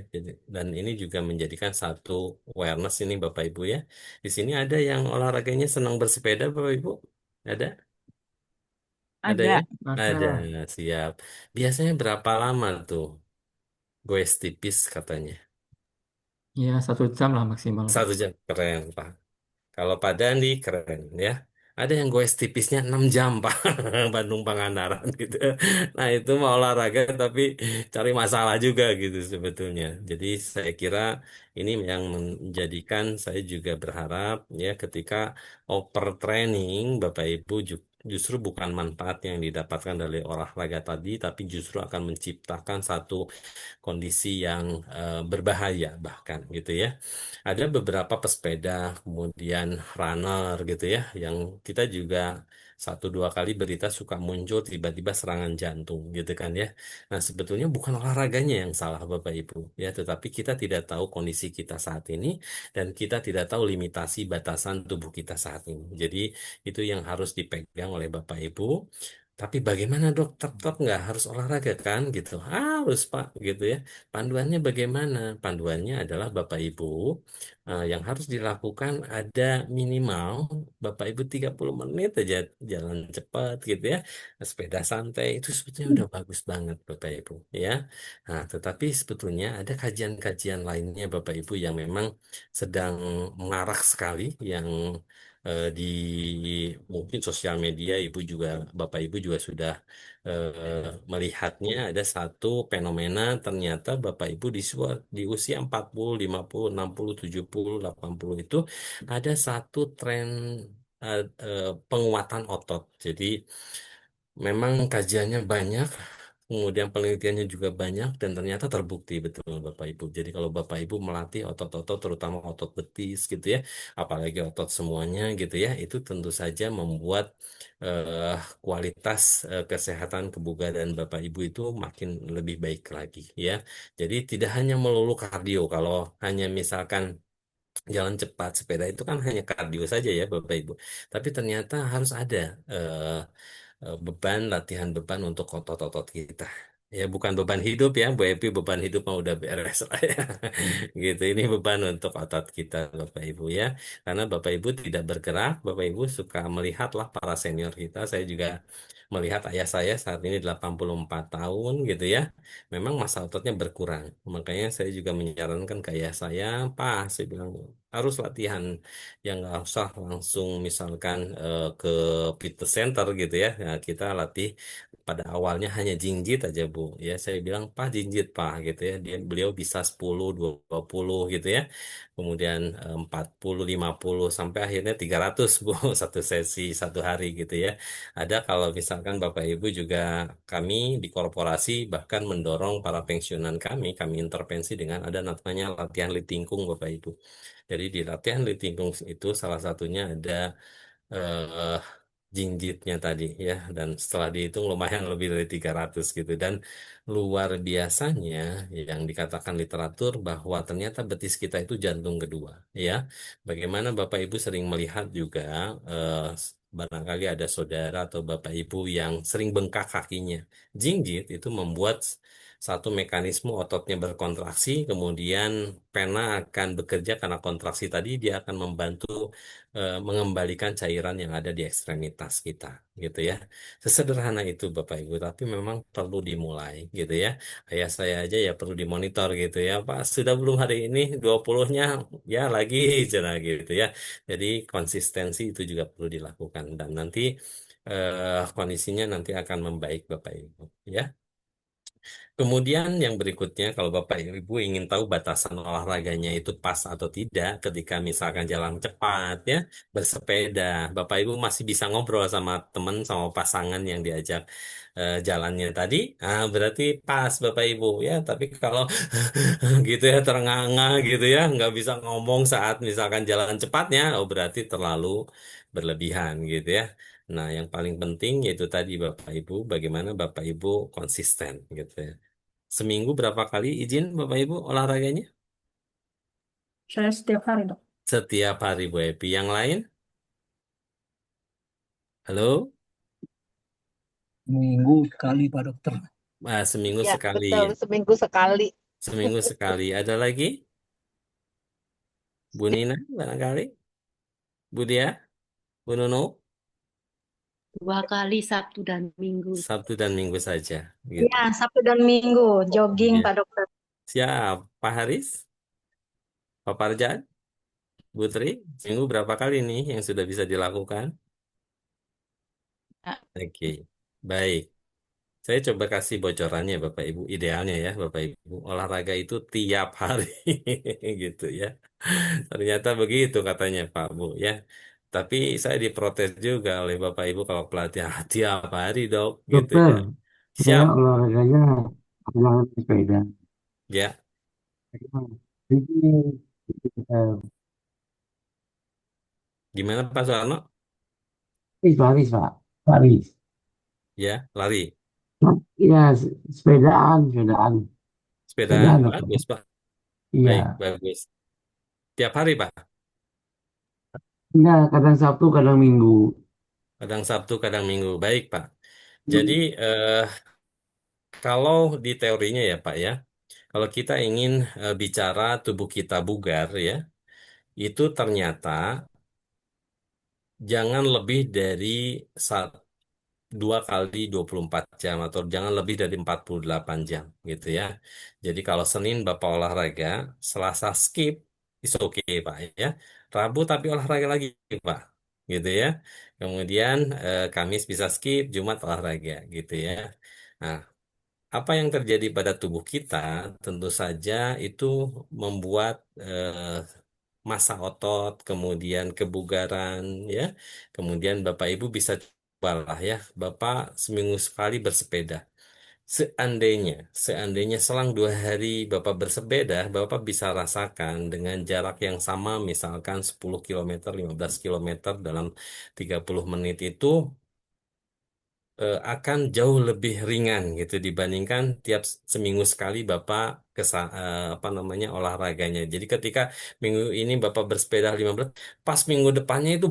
Dan ini juga menjadikan satu awareness ini Bapak Ibu ya. Di sini ada yang olahraganya senang bersepeda Bapak Ibu? Ada? Ada Ada. ya? Ada, Maka siap. Biasanya berapa lama tuh? Goes tipis katanya. ya 1 jam lah maksimal Pak. 1 jam. Keren, Pak. Kalau Pak Dandi keren ya. Ada yang goes tipisnya 6 jam Pak. Bandung Pangandaran gitu. Nah itu mau olahraga tapi cari masalah juga gitu sebetulnya. Jadi saya kira ini yang menjadikan saya juga berharap ya ketika overtraining Bapak Ibu justru bukan manfaat yang didapatkan dari olahraga tadi, tapi justru akan menciptakan satu kondisi yang berbahaya bahkan gitu ya. Ada beberapa pesepeda, kemudian runner gitu ya, yang kita juga 1 2 kali berita suka muncul tiba-tiba serangan jantung gitu kan ya. Nah sebetulnya bukan olahraganya yang salah Bapak Ibu ya, tetapi kita tidak tahu kondisi kita saat ini dan kita tidak tahu limitasi batasan tubuh kita saat ini. Jadi itu yang harus dipegang oleh Bapak Ibu. Tapi bagaimana dok? Tetap nggak harus olahraga kan gitu? Harus Pak gitu ya. Panduannya bagaimana? Panduannya adalah Bapak Ibu yang harus dilakukan ada minimal Bapak Ibu 30 menit aja jalan cepat gitu ya. Sepeda santai itu sebetulnya udah bagus banget Bapak Ibu ya. Nah, tetapi sebetulnya ada kajian-kajian lainnya Bapak Ibu yang memang sedang marak sekali yang di mungkin sosial media Ibu juga Bapak Ibu juga sudah melihatnya ada satu fenomena ternyata Bapak Ibu di usia 40, 50, 60, 70, 80 itu ada satu tren penguatan otot. Jadi memang kajiannya banyak, kemudian penelitiannya juga banyak, dan ternyata terbukti betul Bapak Ibu. Jadi kalau Bapak Ibu melatih otot-otot, terutama otot betis gitu ya, apalagi otot semuanya gitu ya, itu tentu saja membuat eh, kualitas kesehatan kebugaran Bapak Ibu itu makin lebih baik lagi ya. Jadi tidak hanya melulu kardio, kalau hanya misalkan jalan cepat sepeda itu kan hanya kardio saja ya Bapak Ibu. Tapi ternyata harus ada eh, beban latihan beban untuk otot-otot kita. Ya bukan beban hidup ya Bu Epi, beban hidup mah udah beres lah ya. Gitu ini beban untuk otot kita Bapak Ibu ya. Karena Bapak Ibu tidak bergerak, Bapak Ibu suka melihatlah para senior kita. Saya juga melihat ayah saya saat ini 84 tahun gitu ya. Memang masa ototnya berkurang. Makanya saya juga menyarankan ke ayah saya, Pak, saya bilang harus latihan yang nggak usah langsung misalkan ke fitness center gitu ya. Nah, kita latih pada awalnya hanya jinjit aja Bu. Ya saya bilang Pak jinjit Pak gitu ya. Beliau bisa 10, 20 gitu ya. Kemudian 40, 50 sampai akhirnya 300 Bu satu sesi 1 hari gitu ya. Ada kalau misalkan Bapak Ibu juga kami di korporasi bahkan mendorong para pensiunan kami intervensi dengan ada namanya latihan litingkung Bapak Ibu. Jadi di latihan litingkung itu salah satunya ada eh, jinjitnya tadi ya, dan setelah dihitung lumayan lebih dari 300 gitu, dan luar biasanya yang dikatakan literatur bahwa ternyata betis kita itu jantung kedua ya. Bagaimana Bapak Ibu sering melihat juga barangkali ada saudara atau Bapak Ibu yang sering bengkak kakinya. Jinjit itu membuat satu mekanisme ototnya berkontraksi, kemudian pena akan bekerja karena kontraksi tadi dia akan membantu mengembalikan cairan yang ada di ekstremitas kita, gitu ya. Sesederhana itu Bapak Ibu, tapi memang perlu dimulai, gitu ya. Ayah saya aja ya perlu dimonitor gitu ya, Pak. Sudah belum hari ini 20-nya ya lagi, cina gitu ya. Jadi konsistensi itu juga perlu dilakukan dan nanti kondisinya nanti akan membaik Bapak Ibu, ya. Kemudian yang berikutnya, kalau Bapak Ibu ingin tahu batasan olahraganya itu pas atau tidak, ketika misalkan jalan cepat ya, bersepeda, Bapak Ibu masih bisa ngobrol sama teman, sama pasangan yang diajak jalannya tadi, berarti pas Bapak Ibu ya. Tapi kalau gitu ya terengah-engah gitu ya, nggak bisa ngomong saat misalkan jalan cepatnya, oh berarti terlalu berlebihan gitu ya. Nah, yang paling penting yaitu tadi Bapak Ibu, bagaimana Bapak Ibu konsisten gitu ya. Seminggu berapa kali izin Bapak Ibu olahraganya? Saya setiap hari, Dok. Setiap hari Bu Epi. Yang lain? Halo? Minggu sekali Pak Dokter. Seminggu Ya, sekali betul. ya. Seminggu sekali. Seminggu sekali. Ada lagi? Bu Nina barangkali? Bu Dia? Bu Nunu? 2 kali Sabtu dan Minggu. Sabtu dan Minggu saja. Gitu. Ya, Sabtu dan Minggu jogging Ya. Pak Dokter. Siap. Pak Haris? Pak Parjan? Bu Tri? Seminggu berapa kali nih yang sudah bisa dilakukan? Nah, Oke. Baik. Saya coba kasih bocorannya Bapak Ibu. Idealnya ya Bapak Ibu. Olahraga itu tiap hari. Gitu ya. Ternyata begitu katanya Pak Bu ya. Tapi saya diprotes juga oleh Bapak Ibu kalau pelatihan tiap hari dok gitu Dokter, ya. saya Siap olahraganya jalan sepeda. ya. Jadi, eh, Gimana Pak Soekarno? Paris, Pak. Paris. Ya lari. Iya, sepedaan, sepedaan. Sepedaan Sepedaan, Dokter. bagus Pak. Iya. Baik bagus. Tiap hari Pak. Enggak, kadang Sabtu, kadang Minggu. Kadang Sabtu kadang Minggu. Baik Pak. Jadi kalau di teorinya ya Pak ya. Kalau kita ingin bicara tubuh kita bugar ya. Itu ternyata jangan lebih dari 2 kali 24 jam atau jangan lebih dari 48 jam gitu ya. Jadi kalau Senin Bapak olahraga, Selasa skip, is oke Pak ya. Rabu tapi olahraga lagi Pak gitu ya. Kemudian Kamis bisa skip, Jumat olahraga gitu ya. Nah, apa yang terjadi pada tubuh kita tentu saja itu membuat massa otot, kemudian kebugaran, ya. Kemudian Bapak Ibu bisa coba lah ya, Bapak seminggu sekali bersepeda. Seandainya selang 2 hari Bapak bersepeda, Bapak bisa rasakan dengan jarak yang sama, misalkan 10 kilometer, 15 kilometer dalam 30 menit itu akan jauh lebih ringan gitu dibandingkan tiap seminggu sekali Bapak apa namanya olahraganya. Jadi ketika minggu ini Bapak bersepeda 15, pas minggu depannya itu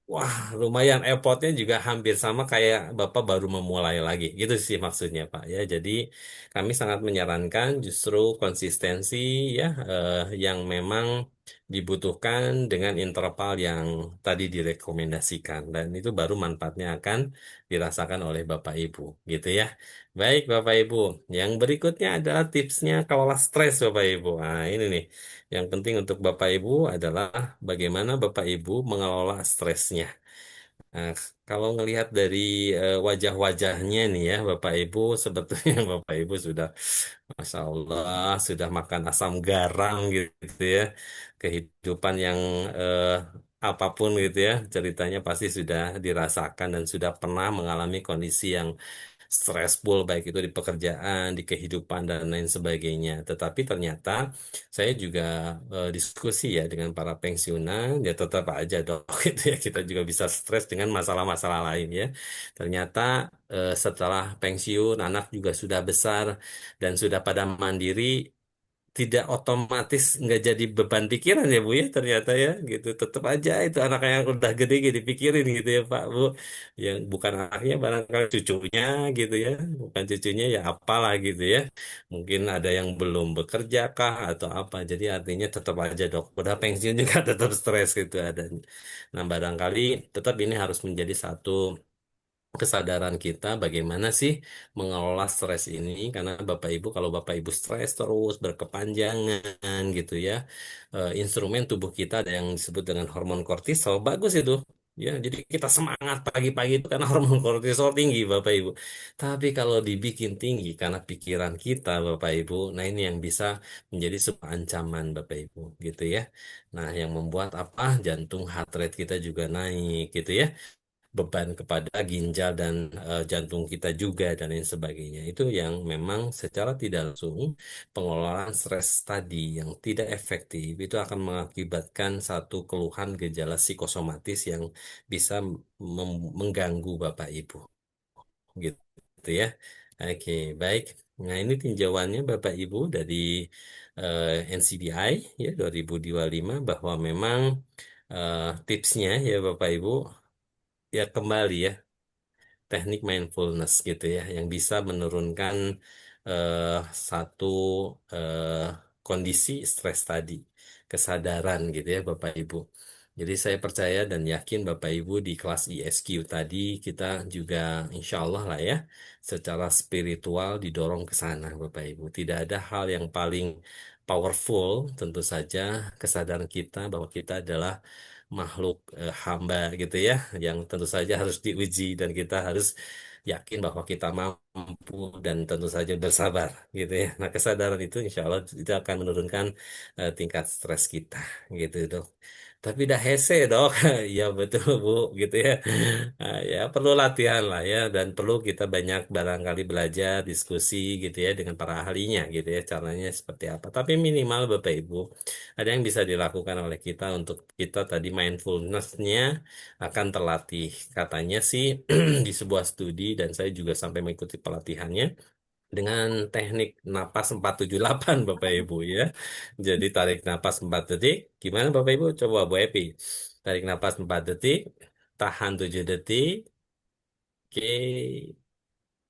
wah lumayan effortnya juga hampir sama kayak Bapak baru memulai lagi. Gitu sih maksudnya Pak ya. Jadi kami sangat menyarankan justru konsistensi ya yang memang dibutuhkan dengan interval yang tadi direkomendasikan dan itu baru manfaatnya akan dirasakan oleh Bapak Ibu, gitu ya. Baik Bapak Ibu, yang berikutnya adalah tipsnya kelola stres Bapak Ibu. Nah ini nih, yang penting untuk Bapak Ibu adalah bagaimana Bapak Ibu mengelola stresnya. Nah, kalau ngelihat dari wajah-wajahnya nih ya, Bapak Ibu, sebetulnya Bapak Ibu sudah, Masya Allah, sudah makan asam garam gitu ya. Kehidupan yang apapun gitu ya, ceritanya pasti sudah dirasakan dan sudah pernah mengalami kondisi yang stressful, baik itu di pekerjaan, di kehidupan, dan lain sebagainya. Tetapi ternyata saya juga diskusi ya dengan para pensiunan, ya tetap aja dok, gitu ya, kita juga bisa stres dengan masalah-masalah lain ya. Ternyata setelah pensiun, anak juga sudah besar dan sudah pada mandiri, tidak otomatis nggak jadi beban pikiran ya Bu ya ternyata ya gitu. Tetap aja itu anak yang udah gede gitu dipikirin gitu ya Pak Bu. Yang bukan anaknya barangkali cucunya gitu ya. Bukan cucunya ya apalah gitu ya. Mungkin ada yang belum bekerja kah atau apa. Jadi artinya tetap aja dok. Udah pensiun juga tetap stres gitu ada. Nah barangkali tetap ini harus menjadi satu kesadaran kita bagaimana sih mengelola stres ini karena Bapak Ibu kalau Bapak Ibu stres terus berkepanjangan gitu ya instrumen tubuh kita ada yang disebut dengan hormon kortisol bagus itu ya jadi kita semangat pagi-pagi itu karena hormon kortisol tinggi Bapak Ibu tapi kalau dibikin tinggi karena pikiran kita Bapak Ibu nah ini yang bisa menjadi sebuah ancaman Bapak Ibu gitu ya nah yang membuat apa jantung heart rate kita juga naik gitu ya beban kepada ginjal dan jantung kita juga dan lain sebagainya. Itu yang memang secara tidak langsung pengelolaan stres tadi yang tidak efektif itu akan mengakibatkan satu keluhan gejala psikosomatis yang bisa mengganggu Bapak Ibu. Gitu ya. Oke, baik. Nah, ini tinjauannya Bapak Ibu dari NCBI ya 2025 bahwa memang tipsnya ya Bapak Ibu ya kembali ya teknik mindfulness gitu ya yang bisa menurunkan eh, satu eh, kondisi stres tadi kesadaran gitu ya Bapak Ibu. Jadi saya percaya dan yakin Bapak Ibu di kelas ISQ tadi kita juga insya Allah lah ya secara spiritual didorong ke sana Bapak Ibu. Tidak ada hal yang paling powerful tentu saja kesadaran kita bahwa kita adalah makhluk hamba gitu ya, yang tentu saja harus diuji dan kita harus yakin bahwa kita mampu dan tentu saja bersabar gitu ya. Nah kesadaran itu insya Allah itu akan menurunkan tingkat stres kita gitu dok. Tapi dah hese dok, ya betul Bu gitu ya. Ya perlu latihan lah ya dan perlu kita banyak barangkali belajar diskusi gitu ya dengan para ahlinya gitu ya caranya seperti apa. Tapi minimal Bapak Ibu ada yang bisa dilakukan oleh kita untuk kita tadi mindfulness-nya akan terlatih. Katanya sih di sebuah studi dan saya juga sampai mengikuti pelatihannya dengan teknik napas 478 Bapak Ibu ya. Jadi tarik napas 4 detik. Gimana Bapak Ibu? Coba Bu Epi. Tarik napas 4 detik, tahan 7 detik. Oke,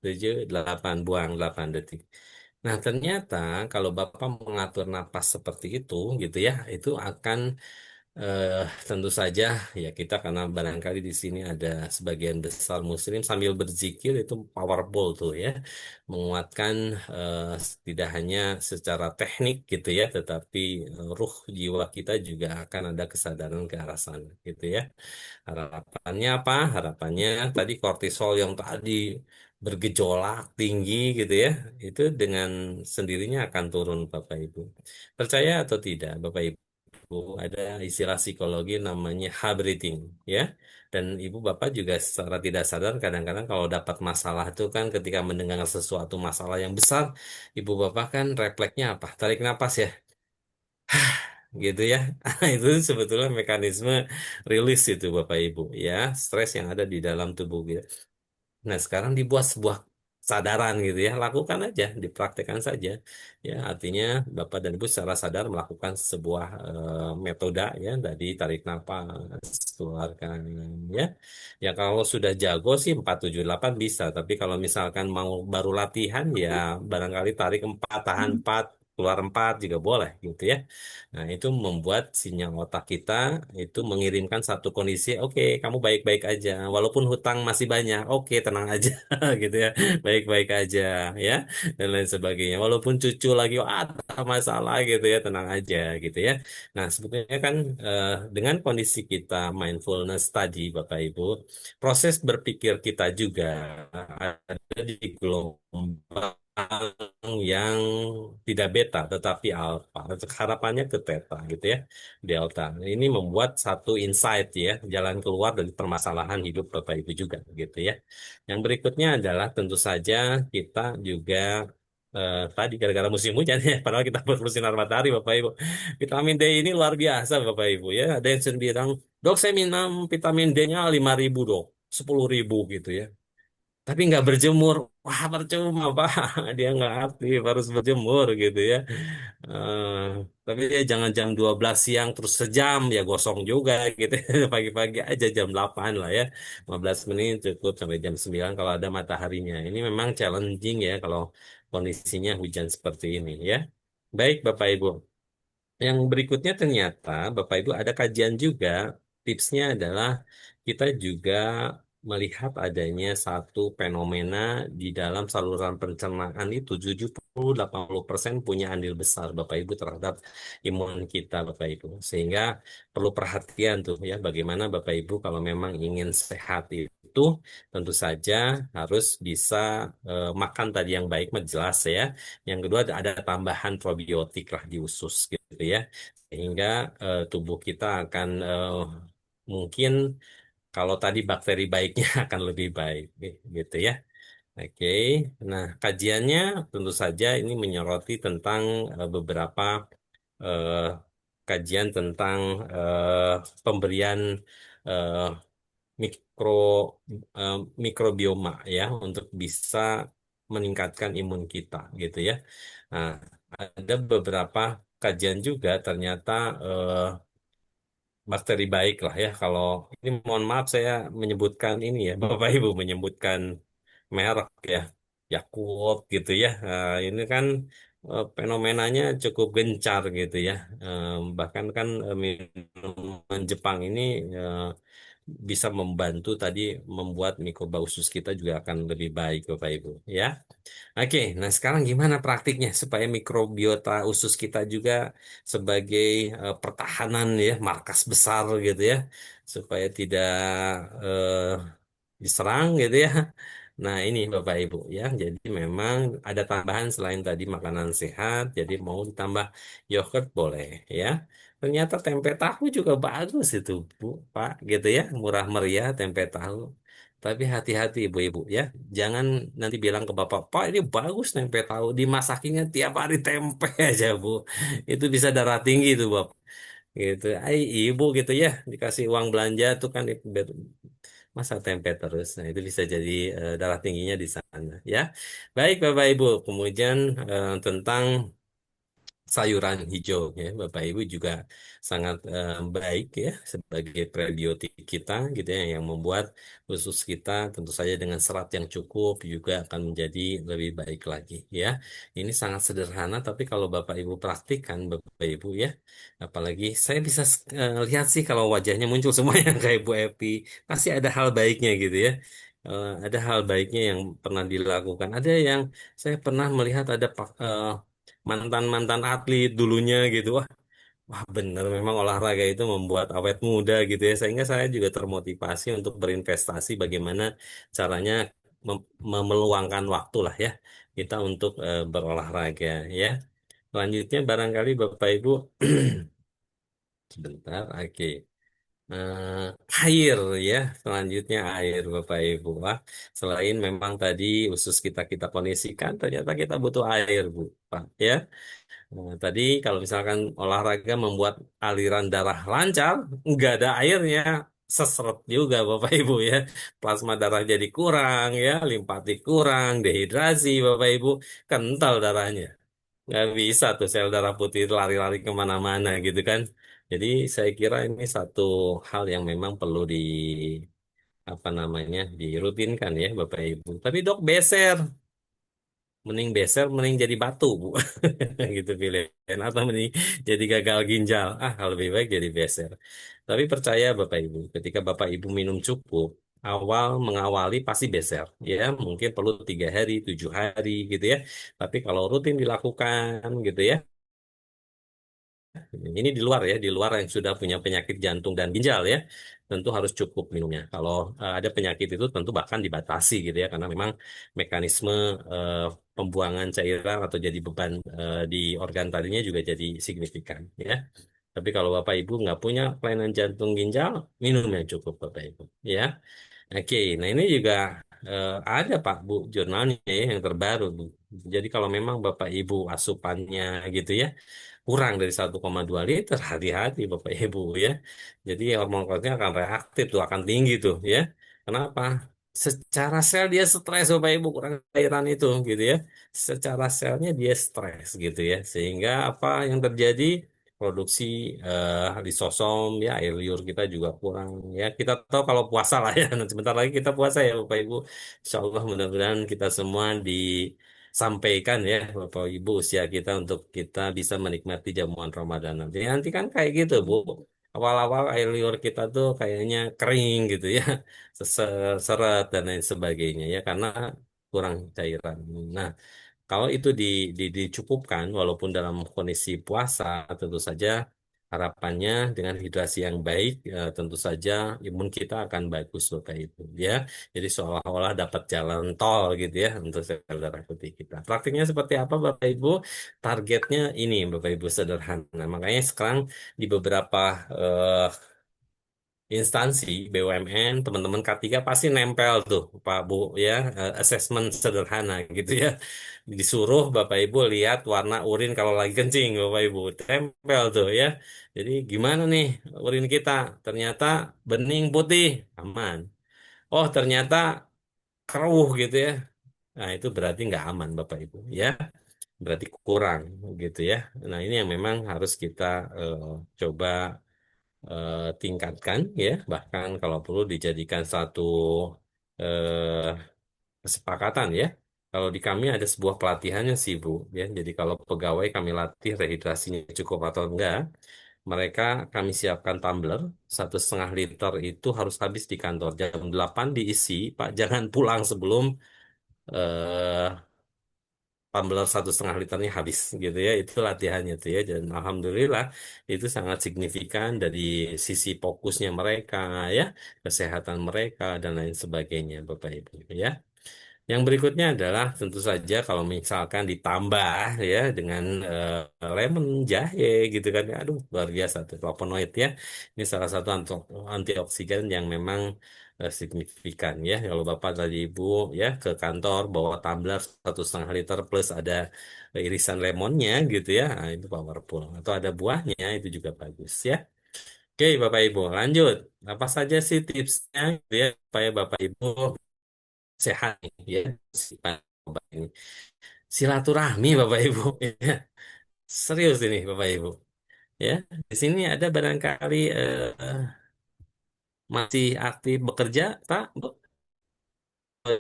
7, 8, buang 8 detik. Nah, ternyata kalau Bapak mengatur napas seperti itu gitu ya, itu akan eh, tentu saja ya kita karena barangkali di sini ada sebagian besar muslim sambil berzikir itu powerful tuh ya menguatkan eh, tidak hanya secara teknik gitu ya tetapi ruh jiwa kita juga akan ada kesadaran ke arah sana gitu ya harapannya apa harapannya tadi kortisol yang tadi bergejolak tinggi gitu ya itu dengan sendirinya akan turun Bapak Ibu percaya atau tidak Bapak Ibu ada istilah psikologi namanya hard breathing ya dan ibu bapak juga secara tidak sadar kadang-kadang kalau dapat masalah itu kan ketika mendengar sesuatu masalah yang besar ibu bapak kan refleksnya apa tarik napas ya gitu ya itu sebetulnya mekanisme rilis itu bapak ibu ya stres yang ada di dalam tubuh kita. Nah, sekarang dibuat sebuah sadaran gitu ya, lakukan aja, dipraktekkan saja. Ya, artinya Bapak dan Ibu secara sadar melakukan sebuah metode ya, dari tarik napas, keluarkan ya. Ya kalau sudah jago sih 478 bisa, tapi kalau misalkan mau baru latihan ya barangkali tarik 4 tahan 4 keluar 4 juga boleh gitu ya. Nah, itu membuat sinyal otak kita itu mengirimkan satu kondisi, oke, kamu baik-baik aja. Walaupun hutang masih banyak, oke, tenang aja, gitu ya, baik-baik aja, ya, dan lain sebagainya. Walaupun cucu lagi, wah, ada masalah, gitu ya, tenang aja, gitu ya. Nah, sebetulnya kan dengan kondisi kita mindfulness tadi, Bapak Ibu, proses berpikir kita juga ada di gelombang yang tidak beta tetapi alfa. Harapannya ke theta gitu ya, delta. Ini membuat satu insight ya, jalan keluar dari permasalahan hidup Bapak Ibu juga gitu ya. Yang berikutnya adalah tentu saja kita juga tadi gara-gara musim hujan ya, padahal kita bersinar matahari Bapak Ibu. Vitamin D ini luar biasa Bapak Ibu ya. Ada yang sendiri bilang, dok saya minum vitamin D-nya 5.000 dok, 10.000 gitu ya. Tapi nggak berjemur. wah percuma Pak, dia nggak aktif, harus berjemur gitu ya. Eh, tapi dia jangan jam 12 siang terus sejam, ya gosong juga gitu. Pagi-pagi aja jam 8 lah ya. 15 menit cukup sampai jam 9 kalau ada mataharinya. Ini memang challenging ya kalau kondisinya hujan seperti ini ya. Baik Bapak Ibu. Yang berikutnya ternyata Bapak Ibu ada kajian juga. Tipsnya adalah kita juga melihat adanya satu fenomena di dalam saluran pencernaan itu 70-80% punya andil besar Bapak Ibu terhadap imun kita Bapak Ibu. Sehingga perlu perhatian tuh ya bagaimana Bapak Ibu kalau memang ingin sehat itu tentu saja harus bisa makan tadi yang baik mah jelas ya. Yang kedua ada tambahan probiotik lah di usus gitu ya. Sehingga tubuh kita akan mungkin kalau tadi bakteri baiknya akan lebih baik gitu ya. Oke. Nah, kajiannya tentu saja ini menyoroti tentang beberapa eh, kajian tentang eh, pemberian eh, mikro eh, mikrobioma ya untuk bisa meningkatkan imun kita gitu ya. Nah, ada beberapa kajian juga ternyata bakteri baik lah ya. Kalau ini mohon maaf saya menyebutkan ini ya, Bapak Ibu menyebutkan merek ya, Yakult gitu ya. Ini kan fenomenanya cukup gencar gitu ya. Bahkan kan minuman Jepang ini eh, bisa membantu tadi membuat mikroba usus kita juga akan lebih baik Bapak Ibu ya. Oke, nah sekarang gimana praktiknya supaya mikrobiota usus kita juga sebagai pertahanan ya, markas besar gitu ya, supaya tidak eh, diserang gitu ya. Nah ini Bapak Ibu ya, jadi memang ada tambahan selain tadi makanan sehat, jadi mau ditambah yogurt boleh ya. Ternyata tempe tahu juga bagus itu Bu, Pak gitu ya, murah meriah tempe tahu. Tapi hati-hati ibu-ibu ya, jangan nanti bilang ke bapak, Pak ini bagus tempe tahu, dimasakinya tiap hari tempe aja Bu. Itu bisa darah tinggi tuh Bapak. Gitu, ibu gitu ya, dikasih uang belanja tuh kan masa tempe terus. Nah itu bisa jadi darah tingginya di sana ya. Baik Bapak Ibu, kemudian tentang sayuran hijau ya Bapak Ibu juga sangat baik ya sebagai prebiotik kita gitu ya yang membuat usus kita tentu saja dengan serat yang cukup juga akan menjadi lebih baik lagi ya. Ini sangat sederhana tapi kalau Bapak Ibu praktikkan Bapak Ibu ya apalagi saya bisa lihat sih kalau wajahnya muncul semua yang kayak Bu Epi pasti ada hal baiknya gitu ya. Ada hal baiknya yang pernah dilakukan. Ada yang saya pernah melihat ada mantan-mantan atlet dulunya gitu. Wah bener memang olahraga itu membuat awet muda gitu ya. Sehingga saya juga termotivasi untuk berinvestasi bagaimana caranya meluangkan waktu lah ya kita untuk berolahraga ya. Selanjutnya barangkali Bapak Ibu sebentar, oke. Eh, air ya, selanjutnya air Bapak Ibu. Wah, selain memang tadi usus kita kita kondisikan, ternyata kita butuh air Bu, Pak ya. Nah, tadi kalau misalkan olahraga membuat aliran darah lancar, nggak ada airnya, seseret juga Bapak Ibu ya. Plasma darah jadi kurang ya, limpatik kurang, dehidrasi Bapak Ibu, kental darahnya. Nggak bisa tuh sel darah putih lari-lari kemana-mana gitu kan. Jadi saya kira ini satu hal yang memang perlu apa namanya dirutinkan ya Bapak Ibu. Tapi dok beser, mending jadi batu Bu. Gitu pilihan atau mending jadi gagal ginjal lebih baik jadi beser tapi percaya Bapak Ibu ketika Bapak Ibu minum cukup mengawali pasti beser ya mungkin perlu 3 hari 7 hari gitu ya tapi kalau rutin dilakukan gitu ya ini di luar ya, di luar yang sudah punya penyakit jantung dan ginjal ya, tentu harus cukup minumnya. Kalau ada penyakit itu tentu bahkan dibatasi gitu ya, karena memang mekanisme eh, pembuangan cairan atau jadi beban di organ tadinya juga jadi signifikan ya. Tapi kalau Bapak Ibu nggak punya kelainan jantung ginjal, minum yang cukup Bapak Ibu ya. Oke, nah ini juga ada Pak Bu jurnalnya ya, yang terbaru Bu. Jadi kalau memang Bapak Ibu asupannya gitu ya kurang dari 1,2 liter, hati-hati Bapak Ibu ya. Jadi hormon kortisol akan reaktif tuh, akan tinggi tuh ya. Kenapa? secara sel dia stres Bapak Ibu kurang cairan itu gitu ya. Secara selnya dia stres gitu ya. Sehingga apa yang terjadi? Produksi lisosom ya, air liur kita juga kurang ya. Kita tahu kalau puasa lah ya. Nanti sebentar lagi kita puasa ya Bapak Ibu. Insya Allah mudah-mudahan kita semua disampaikan ya Bapak Ibu usia kita untuk kita bisa menikmati jamuan Ramadan nanti. Nanti kan kayak gitu Bu. Awal-awal air liur kita tuh kayaknya kering gitu ya, seret dan lain sebagainya ya karena kurang cairan. Nah, kalau itu dicukupkan, walaupun dalam kondisi puasa, tentu saja harapannya dengan hidrasi yang baik, tentu saja imun kita akan bagus, Bapak Ibu. Ya, jadi seolah-olah dapat jalan tol gitu ya untuk sel darah putih kita. Praktiknya seperti apa, Bapak Ibu? Targetnya ini, Bapak Ibu sederhana. Makanya sekarang di beberapa eh, instansi BUMN, teman-teman K3 pasti nempel tuh Pak Bu ya, asesmen sederhana gitu ya. Disuruh Bapak Ibu lihat warna urin kalau lagi kencing Bapak Ibu, tempel tuh ya. Jadi gimana nih urin kita? Ternyata bening putih, aman. Oh ternyata keruh gitu ya. Nah itu berarti nggak aman Bapak Ibu ya. Berarti kurang gitu ya. Nah ini yang memang harus kita eh, coba tingkatkan ya, bahkan kalau perlu dijadikan satu eh, kesepakatan ya. Kalau di kami ada sebuah pelatihannya sih Bu ya. Jadi kalau pegawai kami latih rehidrasinya cukup atau enggak, mereka kami siapkan tumbler 1,5 liter itu harus habis di kantor jam 8 diisi Pak. Jangan pulang sebelum eh, tumbler 1,5 liternya habis gitu ya, itu latihannya tuh ya, dan alhamdulillah itu sangat signifikan dari sisi fokusnya mereka ya, kesehatan mereka dan lain sebagainya Bapak Ibu ya. Yang berikutnya adalah tentu saja kalau misalkan ditambah ya dengan lemon, jahe gitu kan, aduh luar biasa tuh flavonoid ya. Ini salah satu antioksidan yang memang signifikan ya. Kalau Bapak tadi Ibu ya ke kantor bawa tumbler 1,5 liter plus ada irisan lemonnya gitu ya, nah, itu powerful. Atau ada buahnya itu juga bagus ya. Oke Bapak Ibu lanjut. Apa saja sih tipsnya gitu ya supaya Bapak Ibu sehat nih, ya si Pak ini silaturahmi Bapak Ibu ya, serius ini Bapak Ibu ya. Di sini ada barangkali masih aktif bekerja Pak Bu,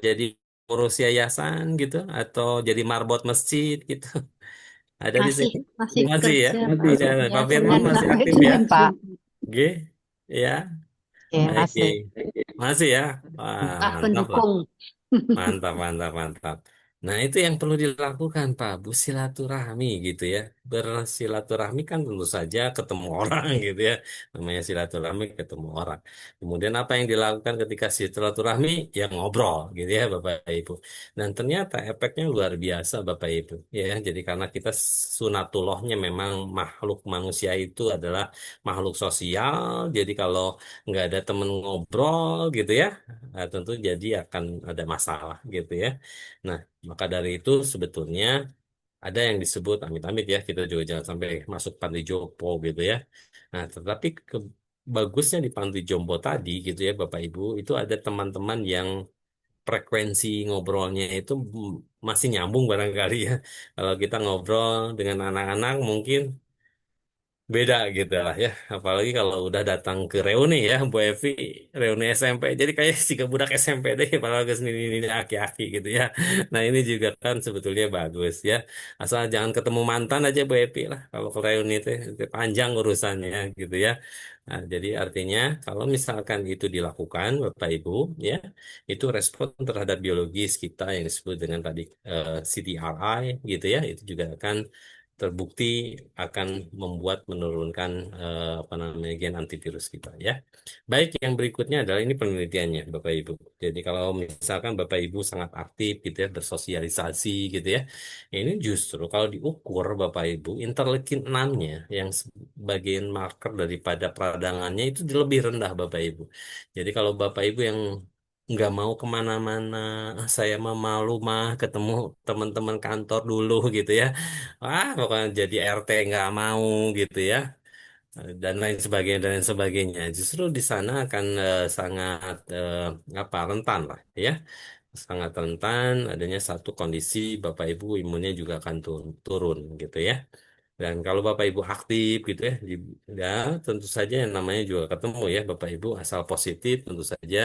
jadi urus yayasan gitu atau jadi marbot masjid gitu, ada di Masih sini masih masih ya, kerja, Pak. masih ada Ya, Pak Firman sehat masih Pak. aktif ya, Izin, Pak. G ya. Ya, Oke masih. masih ya. Wah Pak mantap lah. pendukung. Mantap, mantap, mantap. Nah, itu yang perlu dilakukan, Pak. Bersilaturahmi gitu ya. Bersilaturahmi kan tentu saja ketemu orang gitu ya. Namanya silaturahmi ketemu orang. Kemudian apa yang dilakukan ketika silaturahmi? Ya ngobrol gitu ya, Bapak Ibu. Dan ternyata efeknya luar biasa, Bapak Ibu. Ya, jadi karena kita sunatullahnya memang makhluk manusia itu adalah makhluk sosial. Jadi kalau nggak ada temen ngobrol gitu ya, nah, tentu jadi akan ada masalah gitu ya. Nah, maka dari itu sebetulnya ada yang disebut amit-amit ya, kita juga jangan sampai masuk panti jompo gitu ya. Nah, tetapi bagusnya di panti jompo tadi gitu ya Bapak Ibu, itu ada teman-teman yang frekuensi ngobrolnya itu masih nyambung barangkali ya. Kalau kita ngobrol dengan anak-anak mungkin beda gitu lah ya, apalagi kalau udah datang ke reuni ya Bu Evi, reuni SMP jadi kayak si budak SMP deh padahal ke sini ini aki-aki gitu ya. Nah ini juga kan sebetulnya bagus ya, asal jangan ketemu mantan aja Bu Evi lah kalau ke reuni itu panjang urusannya gitu ya. Nah, jadi artinya kalau misalkan itu dilakukan Bapak Ibu ya, itu respon terhadap biologis kita yang disebut dengan tadi CTRI gitu ya, itu juga akan terbukti akan membuat menurunkan apa namanya gen antivirus kita ya. Baik, yang berikutnya adalah ini penelitiannya Bapak Ibu. Jadi kalau misalkan Bapak Ibu sangat aktif gitu ya bersosialisasi gitu ya. Ini justru kalau diukur Bapak Ibu interleukin 6-nya yang sebagian marker daripada peradangannya itu lebih rendah Bapak Ibu. Jadi kalau Bapak Ibu yang nggak mau kemana-mana, "Ah, saya mah malu mah ketemu teman-teman kantor dulu gitu ya. Wah, pokoknya jadi RT nggak mau gitu ya. dan lain sebagainya dan lain sebagainya. Justru di sana akan sangat apa rentan lah ya, sangat rentan adanya satu kondisi Bapak Ibu imunnya juga akan turun gitu ya. Dan kalau Bapak Ibu aktif gitu ya, ya tentu saja yang namanya juga ketemu ya Bapak Ibu asal positif tentu saja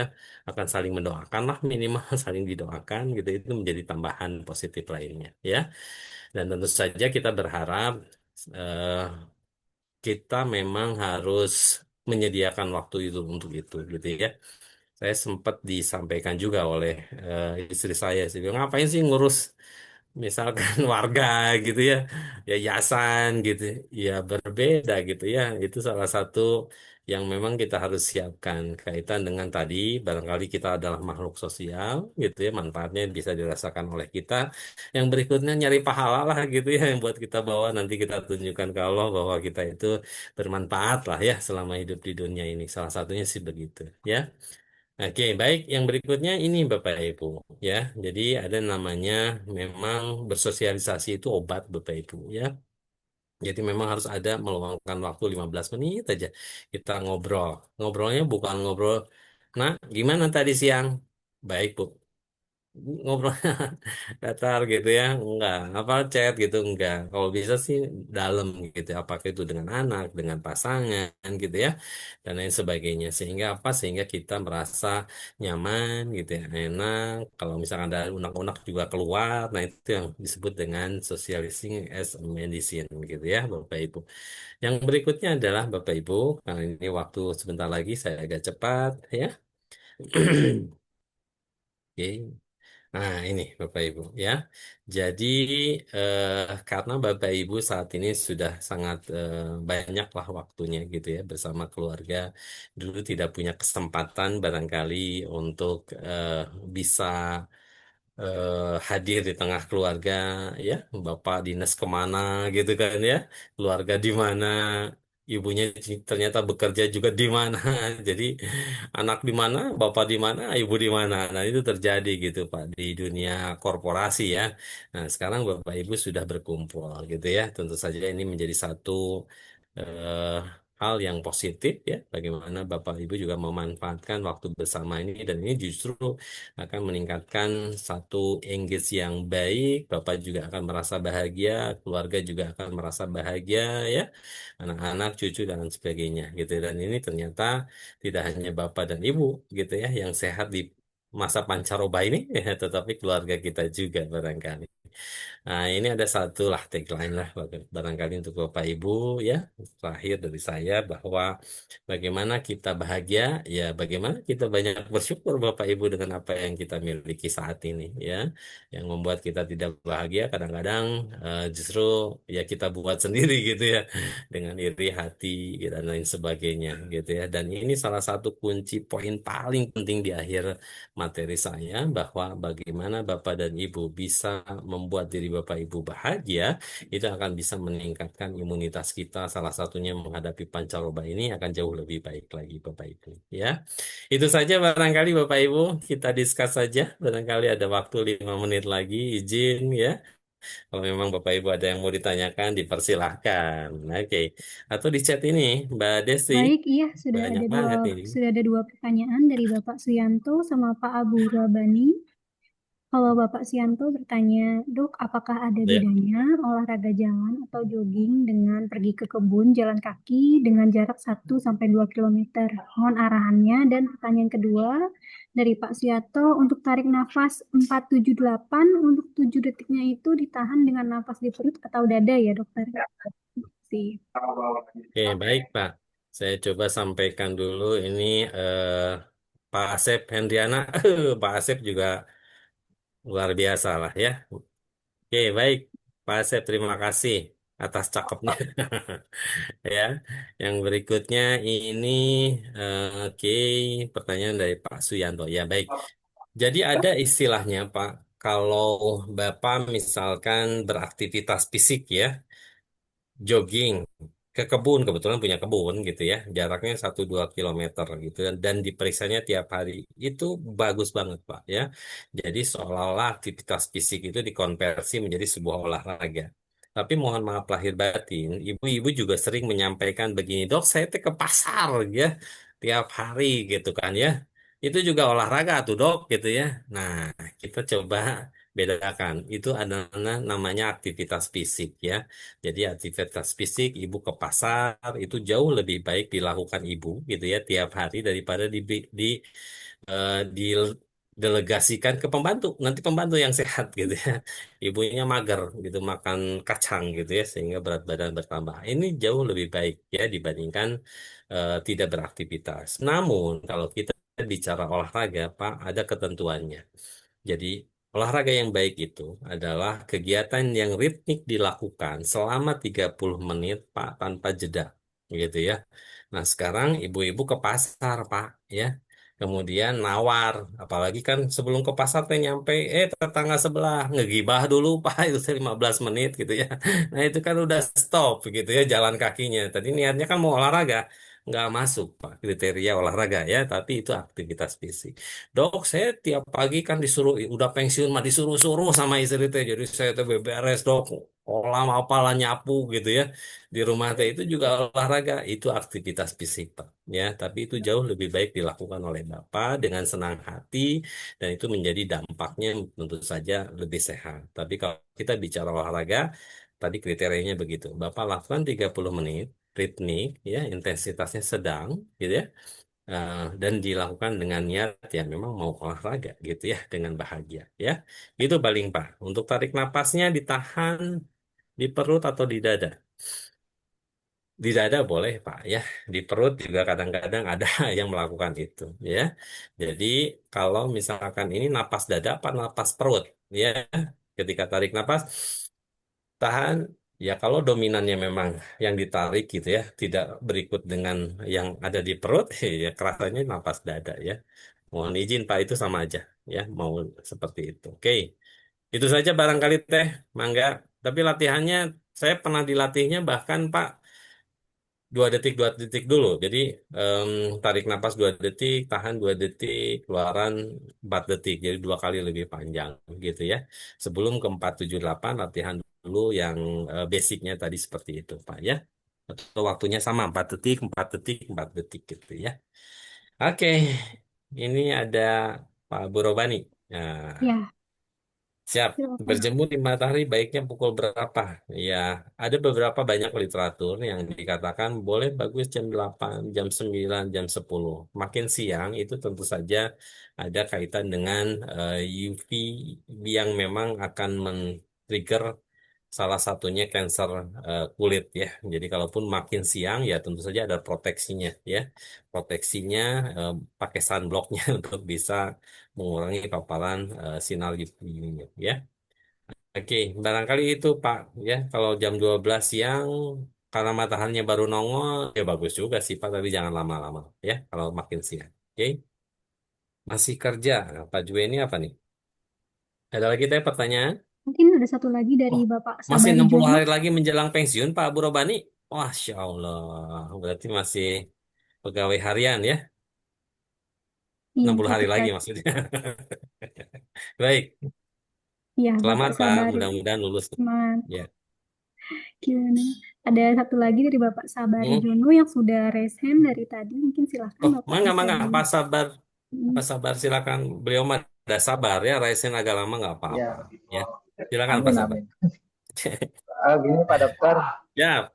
akan saling mendoakan lah minimal saling didoakan gitu itu menjadi tambahan positif lainnya ya. Dan tentu saja kita berharap eh, kita memang harus menyediakan waktu itu untuk itu gitu ya. Saya sempat disampaikan juga oleh istri saya sih, "Bilang, ngapain sih ngurus misalkan warga gitu ya, yayasan gitu, ya berbeda gitu ya." Itu salah satu yang memang kita harus siapkan kaitan dengan tadi, barangkali kita adalah makhluk sosial gitu ya, manfaatnya bisa dirasakan oleh kita. Yang berikutnya nyari pahala lah gitu ya, yang buat kita bawa nanti kita tunjukkan ke Allah bahwa kita itu bermanfaat lah ya selama hidup di dunia ini. Salah satunya sih begitu ya. Oke, baik. Yang berikutnya ini Bapak Ibu, ya. Jadi ada namanya memang bersosialisasi itu obat Bapak Ibu, ya. Jadi memang harus ada meluangkan waktu 15 menit aja kita ngobrol. Ngobrolnya bukan ngobrol, nah gimana tadi siang? Baik, Bu. Ngobrol datar gitu ya, enggak apa chat gitu, enggak. Kalau bisa sih dalam gitu, apakah itu dengan anak, dengan pasangan gitu ya, dan lain sebagainya. Sehingga apa? Sehingga kita merasa nyaman gitu ya, enak. Kalau misalkan ada unek-unek juga keluar, nah itu yang disebut dengan socializing as a medicine gitu ya, Bapak Ibu. Yang berikutnya adalah Bapak Ibu, karena ini waktu sebentar lagi saya agak cepat ya. Oke. Nah, ini Bapak Ibu ya. Jadi karena Bapak Ibu saat ini sudah sangat banyak lah waktunya gitu ya bersama keluarga. Dulu tidak punya kesempatan barangkali untuk bisa hadir di tengah keluarga ya. Bapak dinas kemana gitu kan ya. Keluarga di mana. Ibunya ternyata bekerja juga di mana. Jadi anak di mana, bapak di mana, ibu di mana. Nah, itu terjadi gitu, Pak, di dunia korporasi ya. Nah, sekarang Bapak Ibu sudah berkumpul gitu ya. Tentu saja ini menjadi satu eh, hal yang positif ya. Bagaimana Bapak Ibu juga memanfaatkan waktu bersama ini dan ini justru akan meningkatkan satu engage yang baik. Bapak juga akan merasa bahagia, keluarga juga akan merasa bahagia ya. Anak-anak, cucu dan lain sebagainya gitu. Dan ini ternyata tidak hanya bapak dan ibu gitu ya yang sehat di masa pancaroba ini ya, tetapi keluarga kita juga barangkali. Nah, ini ada satu lah tagline lah barangkali untuk Bapak Ibu ya. Terakhir dari saya bahwa bagaimana kita bahagia ya bagaimana kita banyak bersyukur Bapak Ibu dengan apa yang kita miliki saat ini ya. Yang membuat kita tidak bahagia kadang-kadang justru ya kita buat sendiri gitu ya dengan iri hati dan lain sebagainya gitu ya. Dan ini salah satu kunci poin paling penting di akhir materi saya bahwa bagaimana Bapak dan Ibu bisa membuat diri Bapak Ibu bahagia itu akan bisa meningkatkan imunitas kita salah satunya menghadapi pancaroba ini akan jauh lebih baik lagi Bapak Ibu ya. Itu saja barangkali Bapak Ibu kita diskus saja barangkali ada waktu 5 menit lagi izin ya. Kalau memang Bapak Ibu ada yang mau ditanyakan, dipersilahkan. Oke. Atau di chat ini, Mbak Desi. Baik, iya Banyak banget ini. sudah ada dua pertanyaan dari Bapak Suyanto sama Pak Abu Rabani. Kalau Bapak Suyanto bertanya, Dok, apakah ada Ya. bedanya olahraga jalan atau jogging dengan pergi ke kebun jalan kaki dengan jarak 1 sampai 2 kilometer? Mohon arahannya. Dan pertanyaan kedua dari Pak Suyanto, untuk tarik nafas 478, untuk 7 detiknya itu ditahan dengan nafas di perut atau dada ya, Dokter? Sih. Oke, baik Pak. Saya coba sampaikan dulu ini Pak Asep Hendriana. Pak Asep juga luar biasa lah ya. Oke, baik. Pak Asep, terima kasih atas cakepnya. Ya, yang berikutnya ini, oke, pertanyaan dari Pak Suyanto. Ya, baik. Jadi ada istilahnya, Pak, kalau Bapak misalkan beraktivitas fisik ya, jogging ke kebun, kebetulan punya kebun gitu ya, jaraknya 1-2 kilometer gitu, dan diperiksanya tiap hari, itu bagus banget, Pak, ya. Jadi seolah-olah aktivitas fisik itu dikonversi menjadi sebuah olahraga. Tapi mohon maaf lahir batin, ibu-ibu juga sering menyampaikan begini, dok, saya teh ke pasar ya tiap hari gitu kan ya. Itu juga olahraga tuh dok gitu ya. Nah, kita coba bedakan. Itu adalah namanya aktivitas fisik ya. Jadi aktivitas fisik ibu ke pasar itu jauh lebih baik dilakukan ibu gitu ya tiap hari daripada didelegasikan ke pembantu. Nanti pembantu yang sehat gitu ya. Ibunya mager gitu makan kacang gitu ya sehingga berat badan bertambah. Ini jauh lebih baik ya dibandingkan tidak beraktivitas. Namun kalau kita bicara olahraga, Pak, ada ketentuannya. Jadi olahraga yang baik itu adalah kegiatan yang ritmik dilakukan selama 30 menit, Pak, tanpa jeda gitu ya. Nah, sekarang ibu-ibu ke pasar, Pak, ya. Kemudian nawar, apalagi kan sebelum ke pasar teh nyampe, tetangga sebelah ngegibah dulu Pak, itu 15 menit gitu ya. Nah itu kan udah stop gitu ya jalan kakinya. Tadi niatnya kan mau olahraga, nggak masuk Pak kriteria olahraga ya, tapi itu aktivitas fisik. Dok, saya tiap pagi kan disuruh, udah pensiun mah disuruh-suruh sama istri teh, jadi saya tuh beberes dok, olah apalah nyapu gitu ya di rumah teh itu juga olahraga, itu aktivitas fisik Pak ya, tapi itu jauh lebih baik dilakukan oleh Bapak dengan senang hati dan itu menjadi dampaknya tentu saja lebih sehat. Tapi kalau kita bicara olahraga, tadi kriterianya begitu. Bapak lakukan 30 menit ritmik ya, intensitasnya sedang gitu ya. Dan dilakukan dengan niat ya memang mau olahraga gitu ya dengan bahagia ya. Itu paling Pak. Untuk tarik napasnya ditahan di perut atau di dada? Di dada boleh Pak ya, di perut juga kadang-kadang ada yang melakukan itu ya. Jadi kalau misalkan ini napas dada apa napas perut ya, ketika tarik napas tahan ya kalau dominannya memang yang ditarik gitu ya, tidak berikut dengan yang ada di perut ya kerasanya napas dada ya. Mohon izin Pak itu sama aja ya, mau seperti itu. Oke, itu saja barangkali teh, mangga. Tapi latihannya saya pernah dilatihnya bahkan Pak 2 detik dulu. Jadi em, tarik napas 2 detik, tahan 2 detik, keluaran 4 detik. Jadi 2 kali lebih panjang gitu ya. Sebelum ke 4, 7, 8 latihan dulu yang basicnya tadi seperti itu Pak ya. Atau waktunya sama 4 detik, 4 detik, 4 detik gitu ya. Oke, ini ada Pak Burobani. Nah, Ya, siap. silakan. Berjemur di matahari baiknya pukul berapa? Ya, ada beberapa banyak literatur yang dikatakan boleh bagus jam 8, jam 9, jam 10. Makin siang itu tentu saja ada kaitan dengan UV yang memang akan men-trigger salah satunya kanker kulit ya. Jadi kalaupun makin siang ya tentu saja ada proteksinya ya. Proteksinya pakai sunblocknya untuk bisa mengurangi paparan sinar UV-nya ya. Oke, barangkali itu Pak ya. Kalau jam 12 siang karena mataharinya baru nongol ya bagus juga sih Pak, tapi jangan lama-lama ya kalau makin siang. Oke, masih kerja. Nah, Pak Jue ini apa nih? Ada lagi teh pertanyaan? Mungkin ada satu lagi dari Oh, Bapak masih Sabari 60 Jono. hari lagi menjelang pensiun Pak Bu Robani. Masya Allah, berarti masih pegawai harian ya? Iya, 60 hari cukup lagi lagi. maksudnya. Baik, Iya, selamat Bapak Pak, Sabari. mudah-mudahan lulus. Semangat. Ya. Gimana? Ada satu lagi dari Bapak Sabari Hmm. Jono yang sudah raise hand dari tadi. Mungkin silahkan Oh, Bapak mangga, bisa mangga, di... Pak sabar. Hmm. Pak sabar, silakan. Beliau mah ada sabar ya, Raisen agak lama nggak apa-apa. Ya, Ya, silakan Pak amin, sabar. amin. Gini Pak Dokter, Ya,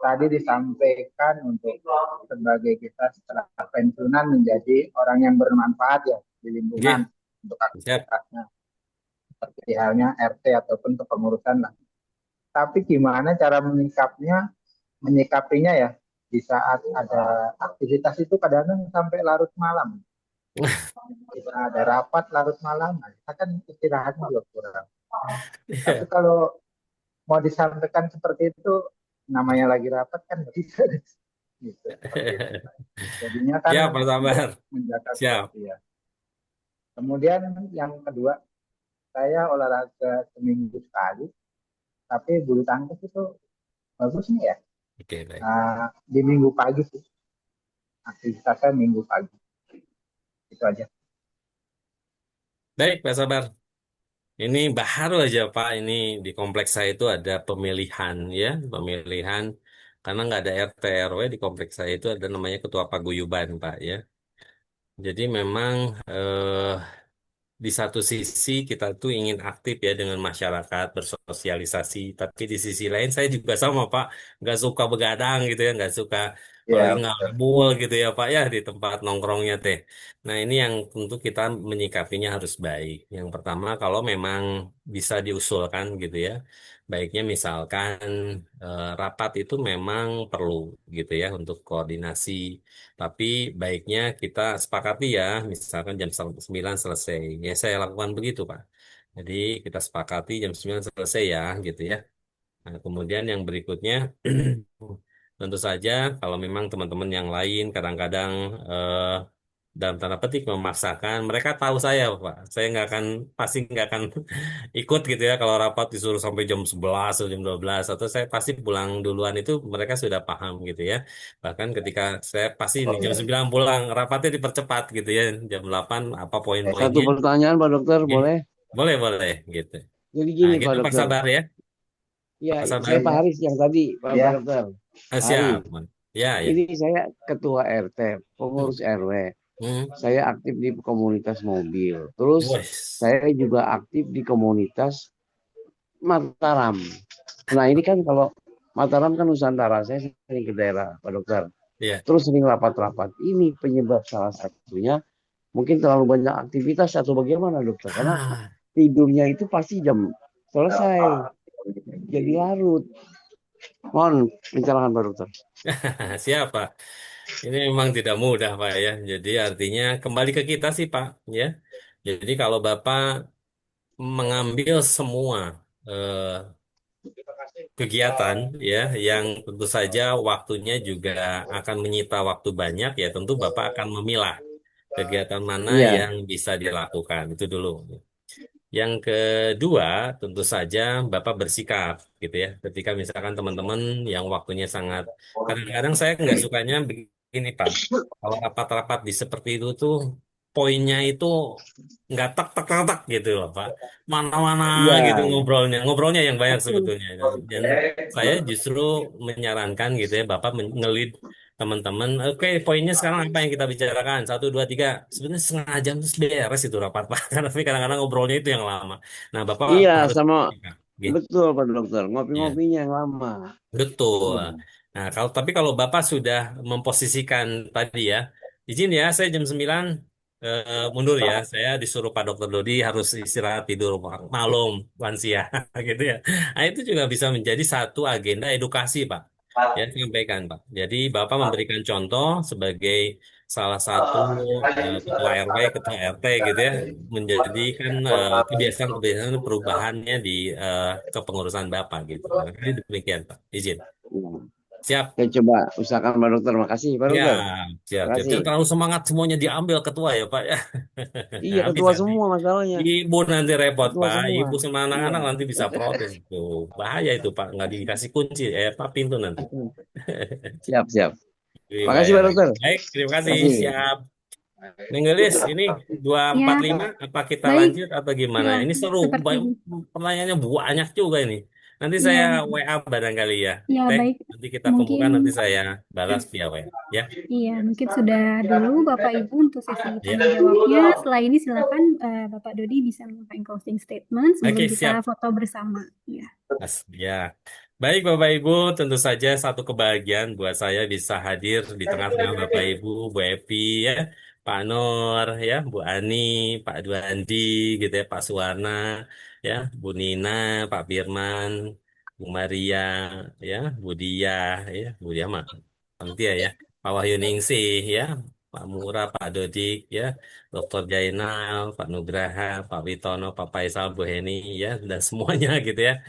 tadi disampaikan untuk sebagai kita setelah pensiunan menjadi orang yang bermanfaat ya di oke, lingkungan untuk siap. aktivitasnya, seperti halnya RT ataupun kepengurusan lah. Tapi gimana cara menyikapinya ya di saat ada aktivitas itu kadang-kadang sampai larut malam. Kita ada rapat larut malam, nah, kita kan istirahatnya juga kurang. Tapi Ya, kalau mau disampaikan seperti itu, namanya lagi rapat kan nggak bisa gitu. Jadinya kan siap Pak untuk sabar. menjaga Siap. ya. Kemudian yang kedua, saya olahraga seminggu sekali, tapi bulu tangkis itu bagus nih ya. Oke, baik. Di minggu pagi sih, aktivitasnya minggu pagi. Itu aja. Baik, Pak sabar. Ini baru aja Pak, ini di kompleks saya itu ada pemilihan ya, pemilihan karena nggak ada RT RW di kompleks saya itu ada namanya ketua paguyuban Pak ya. Jadi memang eh, di satu sisi kita tuh ingin aktif ya dengan masyarakat bersosialisasi, tapi di sisi lain saya juga sama Pak, nggak suka begadang gitu ya, nggak suka apalagi Ya, ngabul gitu ya Pak ya di tempat nongkrongnya teh. Nah ini yang tentu kita menyikapinya harus baik. Yang pertama kalau memang bisa diusulkan gitu ya, baiknya misalkan rapat itu memang perlu gitu ya untuk koordinasi. Tapi baiknya kita sepakati ya, misalkan jam 9 selesai. Ya saya lakukan begitu, Pak. Jadi kita sepakati jam 9 selesai ya, gitu ya. Nah, kemudian yang berikutnya, tentu saja kalau memang teman-teman yang lain kadang-kadang dalam tanda petik memaksakan, mereka tahu saya, Pak. Saya nggak akan, pasti nggak akan ikut gitu ya kalau rapat disuruh sampai jam 11 atau jam 12 atau saya pasti pulang duluan itu mereka sudah paham gitu ya. Bahkan ketika saya pasti ini jam 9 pulang, rapatnya dipercepat gitu ya. Jam 8 apa Satu poin-poinnya? pertanyaan Pak Dokter, Oke. boleh? Boleh, boleh gitu. Jadi Nah, gini Pak gitu Pak Dokter. Sabar ya. Ya, Pak Sabar. saya Pak Haris yang tadi, Pak ya, Dokter. Siap. Haris. Ya, ya. Ini saya ketua RT, pengurus RW. Hmm. Saya aktif di komunitas mobil. Terus Wes. saya juga aktif di komunitas Mataram. Nah ini kan kalau Mataram kan Nusantara, saya sering ke daerah Pak Dokter. Iya. Terus sering rapat-rapat. Ini penyebab salah satunya mungkin terlalu banyak aktivitas atau bagaimana Dokter? Karena Ah, tidurnya itu pasti jam selesai. Jadi larut. Mohon pencerahan Pak Dokter. siap, Pak. Ini memang tidak mudah, Pak ya. Jadi artinya kembali ke kita sih, Pak, ya. Jadi kalau Bapak mengambil semua eh, kegiatan ya yang tentu saja waktunya juga akan menyita waktu banyak ya tentu Bapak akan memilah kegiatan mana Iya. yang bisa dilakukan itu dulu. Yang kedua tentu saja Bapak bersikap gitu ya ketika misalkan teman-teman yang waktunya sangat kadang-kadang saya nggak sukanya begini Pak kalau rapat-rapat di seperti itu tuh poinnya itu nggak tak tak tak tak gitu loh Pak mana-mana Iya. gitu ngobrolnya yang banyak sebetulnya dan saya justru menyarankan gitu ya Bapak ngelid teman-teman oke poinnya sekarang apa yang kita bicarakan satu dua tiga sebenarnya setengah jam terus beres itu rapat Pak tapi kadang-kadang ngobrolnya itu yang lama nah Bapak Iya harus sama gitu betul Pak Dokter. ya Ngopi-ngopinya yang lama. betul. Iya. Nah, kalau Bapak sudah memposisikan tadi ya, izin ya, saya jam 9 mundur ya. Saya disuruh Pak Dokter Dodi harus istirahat tidur malam lansia gitu ya. Nah, itu juga bisa menjadi satu agenda edukasi, Pak. Ya, sampaikan, Pak. Jadi Bapak memberikan contoh sebagai salah satu ketua RW, ketua RT gitu ya, menjadikan kebiasaan-kebiasaan perubahannya di kepengurusan Bapak gitu. Jadi demikian, Pak. Izin. Iya. Siap. Saya coba usahakan Pak Dokter. Makasih Pak Ya, Dokter. siap, siap. Makasih. Jangan terlalu semangat semuanya diambil ketua ya, Pak ya. Iya ketua Bisa nih. semua masalahnya. Ibu nanti repot, Ketua Pak. semua. Ibu sama Iya. anak-anak nanti bisa protes itu. Bahaya itu, Pak. Nggak dikasih kunci, Pak, pintu nanti. Siap, siap. Iya, Makasih Pak baik. Dokter. Baik, terima kasih. Makasih. Siap. Nenggelis, ini Ya, 245 apa kita baik. lanjut atau gimana? Ya, Ini seru, seperti pertanyaannya banyak juga ini. Nanti saya ya, WA barangkali ya. ya Teh, baik. nanti kita Mungkin kumpulkan, nanti saya balas via WA. Ya, iya, mungkin sudah dulu Bapak Ibu untuk sesi ya. tanya jawabnya. Setelah ini silakan Bapak Dodi bisa menyampaikan closing statement sebelum Oke, kita siap. foto bersama. Ya. Ya. Baik Bapak Ibu, tentu saja satu kebahagiaan buat saya bisa hadir di tengah-tengah Bapak Ibu, Bu Epi ya, Pak Nur ya, Bu Ani, Pak Duandi gitu ya, Pak Suwarna ya, Bu Nina, Pak Firman, Bu Maria ya, Bu Dia ya, Bu Dia mah panitia ya, Pak Wahyu Ningsih ya, Pak Murah, Pak Dodik ya, Dr. Jainal, Pak Nugraha, Pak Witono, Pak Faisal, Bu Heni ya, dan semuanya gitu ya.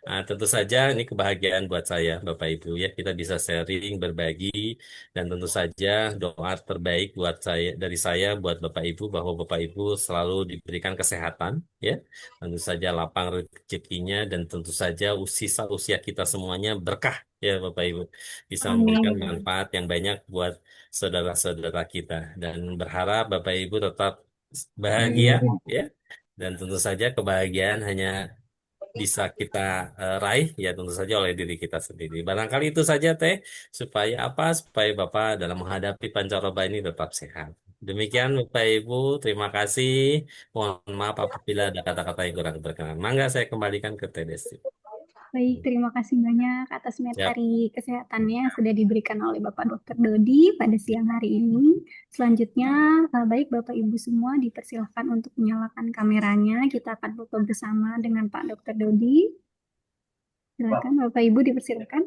Nah, tentu saja ini kebahagiaan buat saya, Bapak Ibu ya. Kita bisa sharing, berbagi, dan tentu saja doa terbaik buat saya dari saya buat Bapak Ibu bahwa Bapak Ibu selalu diberikan kesehatan ya. Tentu saja lapang rezekinya dan tentu saja sisa usia kita semuanya berkah ya Bapak Ibu. Bisa memberikan Amin. manfaat yang banyak buat saudara-saudara kita dan berharap Bapak Ibu tetap bahagia ya Dan tentu saja kebahagiaan hanya bisa kita raih ya tentu saja oleh diri kita sendiri. Barangkali itu saja Teh, supaya apa? Supaya Bapak dalam menghadapi pancaroba ini tetap sehat. Demikian Bapak Ibu, terima kasih. Mohon maaf apabila ada kata-kata yang kurang berkenan. Mangga saya kembalikan ke Teh Desti. Baik, terima kasih banyak atas Siap. materi kesehatannya yang sudah diberikan oleh Bapak Dr. Dodi pada siang hari ini. Selanjutnya, baik Bapak Ibu semua dipersilahkan untuk menyalakan kameranya. Kita akan foto bersama dengan Pak Dr. Dodi. Silakan Bapak Ibu dipersilakan.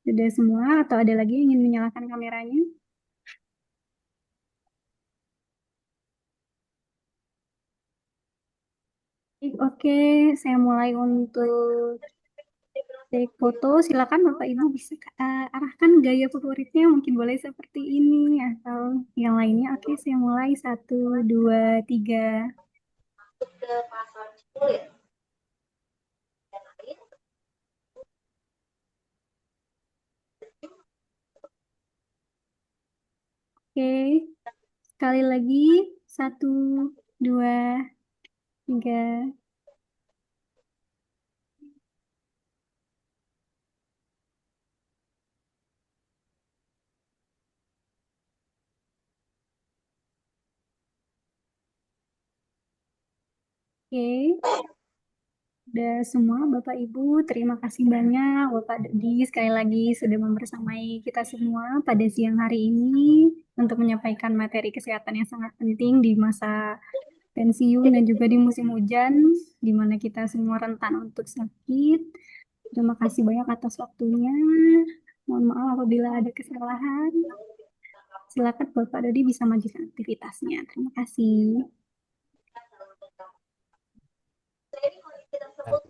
Sudah semua atau ada lagi yang ingin menyalakan kameranya? Oke, saya mulai untuk take foto. Silakan Bapak Ibu bisa arahkan gaya favoritnya, mungkin boleh seperti ini atau yang lainnya. Oke, saya mulai 1, 2, 3. Oke, sekali lagi 1, 2, 3. Oke, udah semua Bapak Ibu, terima kasih banyak Bapak Dodi sekali lagi sudah membersamai kita semua pada siang hari ini untuk menyampaikan materi kesehatan yang sangat penting di masa pensiun dan juga di musim hujan di mana kita semua rentan untuk sakit. Terima kasih banyak atas waktunya. Mohon maaf apabila ada kesalahan. Silakan Bapak Dodi bisa melanjutkan aktivitasnya. Terima kasih.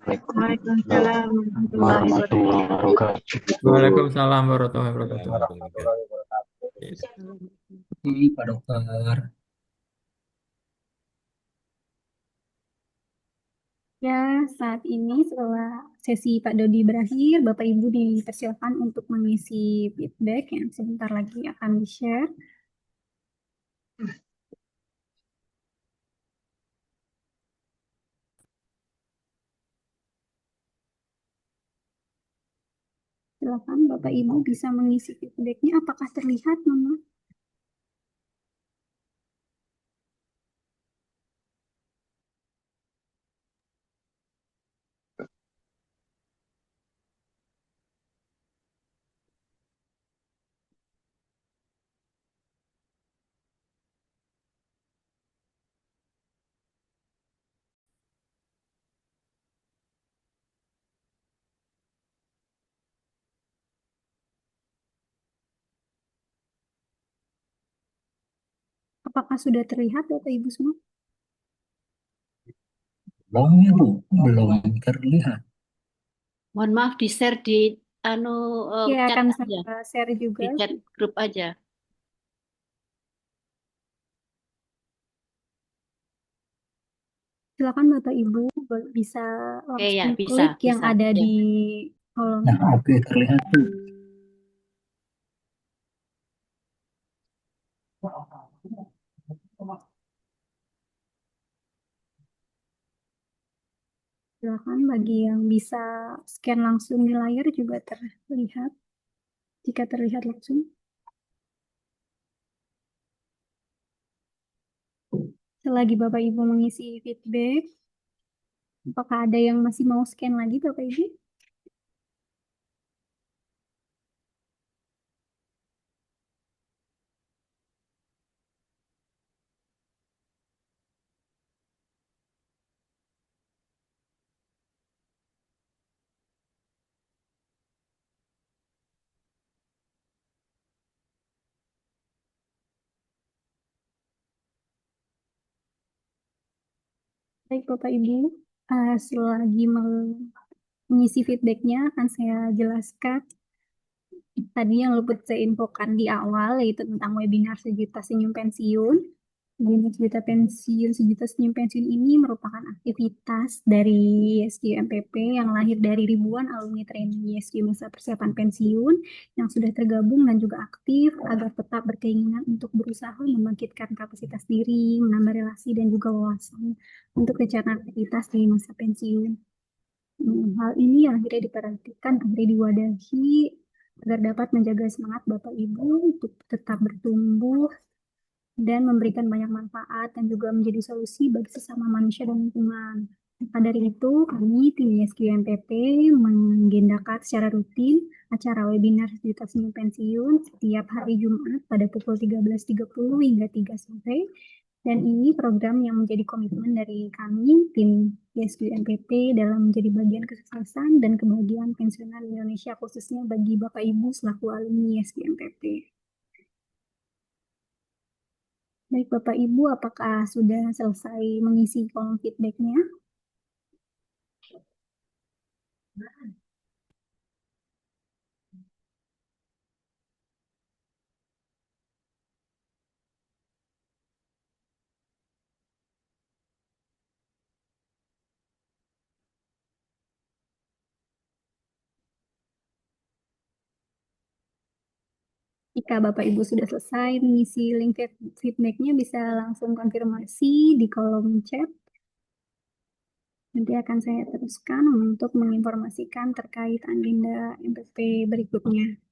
Waalaikumsalam warahmatullahi wabarakatuh. Waalaikumsalam warahmatullahi wabarakatuh. Warahmatullahi wabarakatuh. Pak Dokter. Ya, saat ini setelah sesi Pak Dodi berakhir, Bapak Ibu dipersilakan untuk mengisi feedback yang sebentar lagi akan di-share. Silakan Bapak Ibu bisa mengisi feedbacknya. Apakah terlihat, Mama? Apakah sudah terlihat Bapak Ibu semua? Belum ya Bu, belum terlihat. Mohon maaf di-share di Ya, chat akan aja, saya share juga. di chat grup aja. Silakan Bapak Ibu bisa Oke ya, langsung bisa, klik yang bisa. ada Ya. di kolom. Nah, oke terlihat Bu. Silakan bagi yang bisa scan langsung di layar juga terlihat. Jika terlihat langsung. Selagi Bapak Ibu mengisi feedback, apakah ada yang masih mau scan lagi Bapak Ibu? Baik Bapak Ibu, selagi mengisi feedbacknya akan saya jelaskan tadi yang luput saya infokan di awal yaitu tentang webinar 1 juta senyum pensiun. Webinar Sejuta Pensiun, Sejuta Senyum Pensiun ini merupakan aktivitas dari YSQ MPP yang lahir dari ribuan alumni training YSQ masa persiapan pensiun yang sudah tergabung dan juga aktif agar tetap berkeinginan untuk berusaha membangkitkan kapasitas diri, menambah relasi dan juga wawasan untuk rencana aktivitas di masa pensiun. Hal ini yang akhirnya diperhatikan, akhirnya diwadahi agar dapat menjaga semangat Bapak Ibu untuk tetap bertumbuh dan memberikan banyak manfaat dan juga menjadi solusi bagi sesama manusia dan lingkungan. Maka dari itu, kami tim YSQ MPP mengagendakan secara rutin acara webinar Sejuta Senyum Pensiun setiap hari Jumat pada pukul 13.30 hingga 3 sore. Dan ini program yang menjadi komitmen dari kami, tim YSQ MPP, dalam menjadi bagian kesuksesan dan kebahagiaan pensiunan Indonesia, khususnya bagi Bapak Ibu selaku alumni YSQ MPP. Baik Bapak Ibu, apakah sudah selesai mengisi kolom feedback-nya? Jika Bapak Ibu sudah selesai mengisi link feedback-nya, bisa langsung konfirmasi di kolom chat. Nanti akan saya teruskan untuk menginformasikan terkait agenda MPP berikutnya.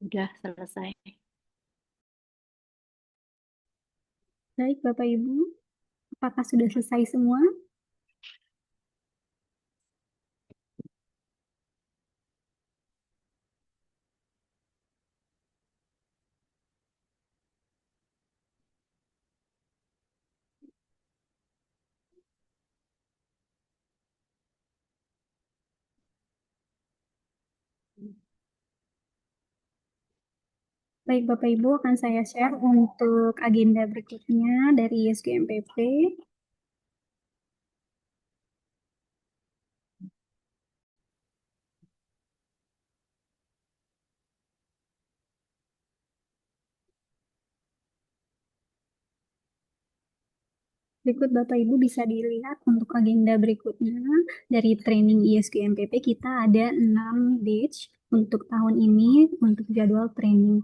Sudah selesai. Baik Bapak Ibu, apakah sudah selesai semua? Baik Bapak Ibu, akan saya share untuk agenda berikutnya dari YSQ MPP. Berikut Bapak Ibu bisa dilihat untuk agenda berikutnya dari training ISQ MPP kita ada 6 batch untuk tahun ini untuk jadwal training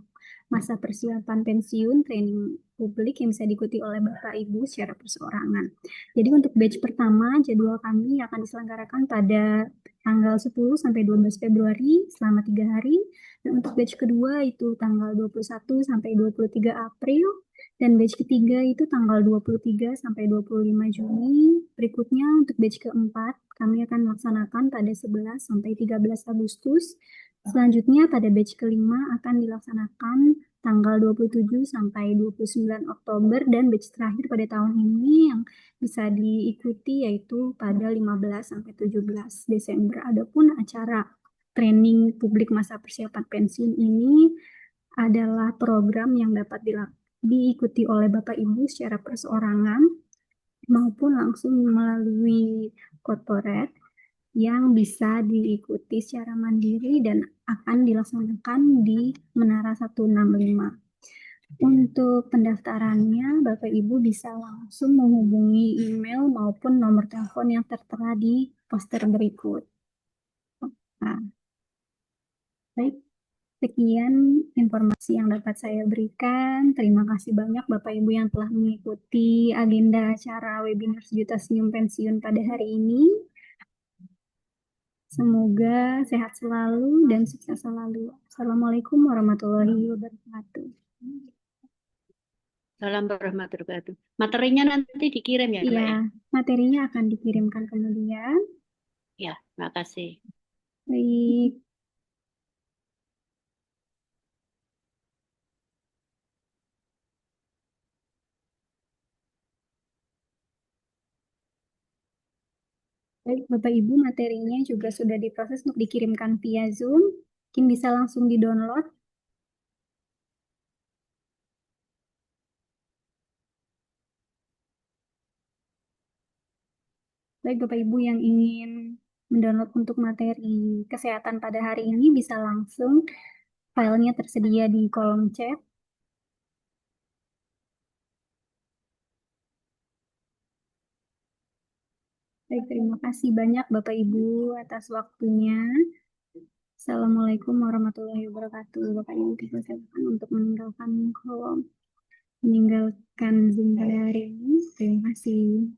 masa persiapan pensiun training publik yang bisa diikuti oleh Bapak Ibu secara perseorangan. Jadi untuk batch pertama jadwal kami akan diselenggarakan pada tanggal 10 sampai 12 Februari selama 3 hari. Dan untuk batch kedua itu tanggal 21 sampai 23 April. Dan batch ketiga itu tanggal 23 sampai 25 Juni. Berikutnya untuk batch keempat, kami akan melaksanakan pada 11 sampai 13 Agustus. Selanjutnya pada batch kelima akan dilaksanakan tanggal 27 sampai 29 Oktober dan batch terakhir pada tahun ini yang bisa diikuti yaitu pada 15 sampai 17 Desember. Adapun acara training publik masa persiapan pensiun ini adalah program yang dapat diikuti oleh Bapak Ibu secara perseorangan maupun langsung melalui corporate yang bisa diikuti secara mandiri dan akan dilaksanakan di Menara 165. Untuk pendaftarannya, Bapak Ibu bisa langsung menghubungi email maupun nomor telepon yang tertera di poster berikut. Nah, baik. Sekian informasi yang dapat saya berikan. Terima kasih banyak Bapak Ibu yang telah mengikuti agenda acara webinar Sejuta Senyum Pensiun pada hari ini. Semoga sehat selalu dan sukses selalu. Assalamualaikum warahmatullahi wabarakatuh. Salam warahmatullahi wabarakatuh. Materinya nanti dikirim ya, Mbak ya? Iya, materinya akan dikirimkan kemudian. Ya, makasih. Baik. Baik, Bapak Ibu, materinya juga sudah diproses untuk dikirimkan via Zoom. Mungkin bisa langsung di-download. Baik, Bapak Ibu yang ingin mendownload untuk materi kesehatan pada hari ini bisa langsung, filenya tersedia di kolom chat. Baik, terima kasih banyak Bapak Ibu atas waktunya. Assalamualaikum warahmatullahi wabarakatuh. Bapak Ibu dipersilakan untuk meninggalkan Zoom pada hari ini. Terima kasih.